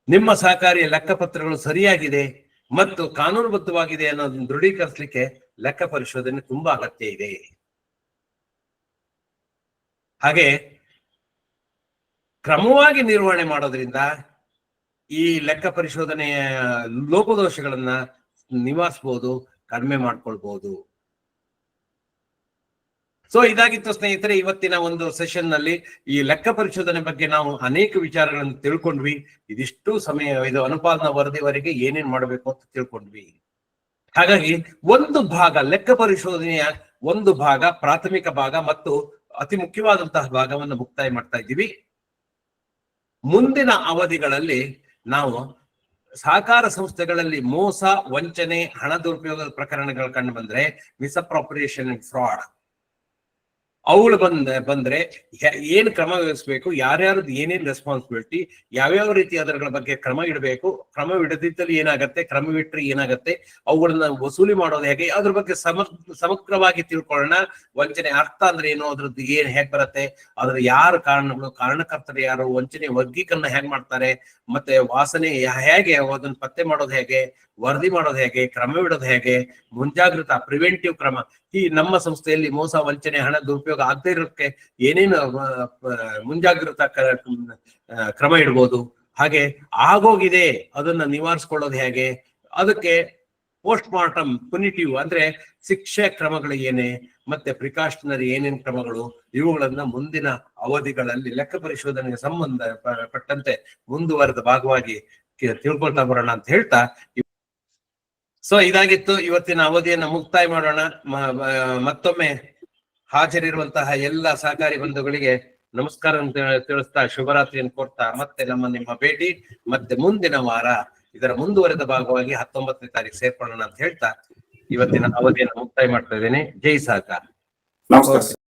ನಿಮ್ಮ ಸಹಕಾರಿಯ ಲೆಕ್ಕಪತ್ರಗಳು ಸರಿಯಾಗಿದೆ ಮತ್ತು ಕಾನೂನುಬದ್ಧವಾಗಿದೆ ಅನ್ನೋದನ್ನು ದೃಢೀಕರಿಸಲಿಕ್ಕೆ ಲೆಕ್ಕ ಪರಿಶೋಧನೆ ತುಂಬಾ ಅಗತ್ಯ ಇದೆ. ಹಾಗೆ ಕ್ರಮವಾಗಿ ನಿರ್ವಹಣೆ ಮಾಡೋದ್ರಿಂದ ಈ ಲೆಕ್ಕ ಪರಿಶೋಧನೆಯ ಲೋಪದೋಷಗಳನ್ನ ನಿವಾರಿಸಬಹುದು, ಕಡಿಮೆ ಮಾಡ್ಕೊಳ್ಬಹುದು. ಸೊ ಇದಾಗಿತ್ತು ಸ್ನೇಹಿತರೆ ಇವತ್ತಿನ ಒಂದು ಸೆಷನ್ ನಲ್ಲಿ. ಈ ಲೆಕ್ಕ ಪರಿಶೋಧನೆ ಬಗ್ಗೆ ನಾವು ಅನೇಕ ವಿಚಾರಗಳನ್ನು ತಿಳ್ಕೊಂಡ್ವಿ. ಇದಿಷ್ಟು ಸಮಯ, ಇದು ಅನುಪಾಲನಾ ವರದಿವರೆಗೆ ಏನೇನ್ ಮಾಡಬೇಕು ಅಂತ ತಿಳ್ಕೊಂಡ್ವಿ. ಹಾಗಾಗಿ ಒಂದು ಭಾಗ ಲೆಕ್ಕ ಪರಿಶೋಧನೆಯ ಒಂದು ಭಾಗ, ಪ್ರಾಥಮಿಕ ಭಾಗ ಮತ್ತು ಅತಿ ಮುಖ್ಯವಾದಂತಹ ಭಾಗವನ್ನು ಮುಕ್ತಾಯ ಮಾಡ್ತಾ ಇದ್ದೀವಿ. ಮುಂದಿನ ಅವಧಿಗಳಲ್ಲಿ ನಾವು ಸಹಕಾರ ಸಂಸ್ಥೆಗಳಲ್ಲಿ ಮೋಸ, ವಂಚನೆ, ಹಣ ದುರುಪಯೋಗದ ಪ್ರಕರಣಗಳು ಕಂಡು ಬಂದ್ರೆ, ಮಿಸ್ಅಪ್ರಾಪ್ರಿಯೇಷನ್ ಅಂಡ್ ಫ್ರಾಡ್ ಅವುಗಳು ಬಂದ್ರೆ ಏನ್ ಕ್ರಮ ವಹಿಸ್ಬೇಕು, ಯಾರ್ಯಾರದ್ದು ಏನೇನ್ ರೆಸ್ಪಾನ್ಸಿಬಿಲಿಟಿ, ಯಾವ್ಯಾವ ರೀತಿ ಅದರ ಬಗ್ಗೆ ಕ್ರಮ ಇಡಬೇಕು, ಕ್ರಮವಿಡದಿದ್ದಲ್ಲಿ ಏನಾಗತ್ತೆ, ಕ್ರಮವಿಟ್ರೆ ಏನಾಗತ್ತೆ, ಅವುಗಳನ್ನ ವಸೂಲಿ ಮಾಡೋದು ಹೇಗೆ, ಅದ್ರ ಬಗ್ಗೆ ಸಮಗ್ರವಾಗಿ ತಿಳ್ಕೊಳ್ಳೋಣ. ವಂಚನೆ ಅರ್ಥ ಅಂದ್ರೆ ಏನು, ಅದ್ರದ್ದು ಏನ್ ಹೇಗ್ ಬರುತ್ತೆ, ಅದ್ರ ಯಾರ ಕಾರಣಗಳು, ಕಾರಣಕರ್ತರು ಯಾರು, ವಂಚನೆ ವರ್ಗೀಕರಣ ಹೇಗ್ ಮಾಡ್ತಾರೆ, ಮತ್ತೆ ವಾಸನೆ ಹೇಗೆ, ಅದನ್ನ ಪತ್ತೆ ಮಾಡೋದು ಹೇಗೆ, ವರದಿ ಮಾಡೋದು ಹೇಗೆ, ಕ್ರಮವಿಡೋದು ಹೇಗೆ, ಮುಂಜಾಗ್ರತಾ ಪ್ರಿವೆಂಟಿವ್ ಕ್ರಮ. ಈ ನಮ್ಮ ಸಂಸ್ಥೆಯಲ್ಲಿ ಮೋಸ, ವಂಚನೆ, ಹಣ ದುರುಪಯೋಗ ಆಗದೆ ಇರೋಕ್ಕೆ ಏನೇನು ಮುಂಜಾಗ್ರತಾ ಕ್ರಮ ಇಡ್ಬೋದು, ಹಾಗೆ ಆಗೋಗಿದೆ ಅದನ್ನ ನಿವಾರಿಸ್ಕೊಳ್ಳೋದು ಹೇಗೆ, ಅದಕ್ಕೆ ಪೋಸ್ಟ್ ಮಾರ್ಟಮ್ ಪುನಿಟಿವ್ ಅಂದ್ರೆ ಶಿಕ್ಷೆ ಕ್ರಮಗಳು ಏನೇ, ಮತ್ತೆ ಪ್ರಿಕಾಷನರಿ ಏನೇನ್ ಕ್ರಮಗಳು, ಇವುಗಳನ್ನ ಮುಂದಿನ ಅವಧಿಗಳಲ್ಲಿ ಲೆಕ್ಕ ಪರಿಶೋಧನೆಗೆ ಸಂಬಂಧಪಟ್ಟಂತೆ ಮುಂದುವರೆದ ಭಾಗವಾಗಿ ತಿಳ್ಕೊಳ್ತಾ ಬರೋಣ ಅಂತ ಹೇಳ್ತಾ, ಸೊ ಇದಾಗಿತ್ತು ಇವತ್ತಿನ ಅವಧಿಯನ್ನ ಮುಕ್ತಾಯ ಮಾಡೋಣ. ಮತ್ತೊಮ್ಮೆ ಹಾಜರಿರುವಂತಹ ಎಲ್ಲ ಸಹಕಾರಿ ಬಂಧುಗಳಿಗೆ ನಮಸ್ಕಾರ ತಿಳಿಸ್ತಾ, ಶುಭರಾತ್ರಿಯನ್ನು ಕೊಡ್ತಾ, ಮತ್ತೆ ನಿಮ್ಮ ಭೇಟಿ ಮತ್ತೆ ಮುಂದಿನ ವಾರ ಇದರ ಮುಂದುವರೆದ ಭಾಗವಾಗಿ 19ನೇ ತಾರೀಕು ಸೇರ್ಕೊಳ್ಳೋಣ ಅಂತ ಹೇಳ್ತಾ ಇವತ್ತಿನ ಅವಧಿಯನ್ನು ಮುಕ್ತಾಯ ಮಾಡ್ತಾ ಇದ್ದೇನೆ. ಜೈ ಸಹಕಾರ. ನಮಸ್ಕಾರ.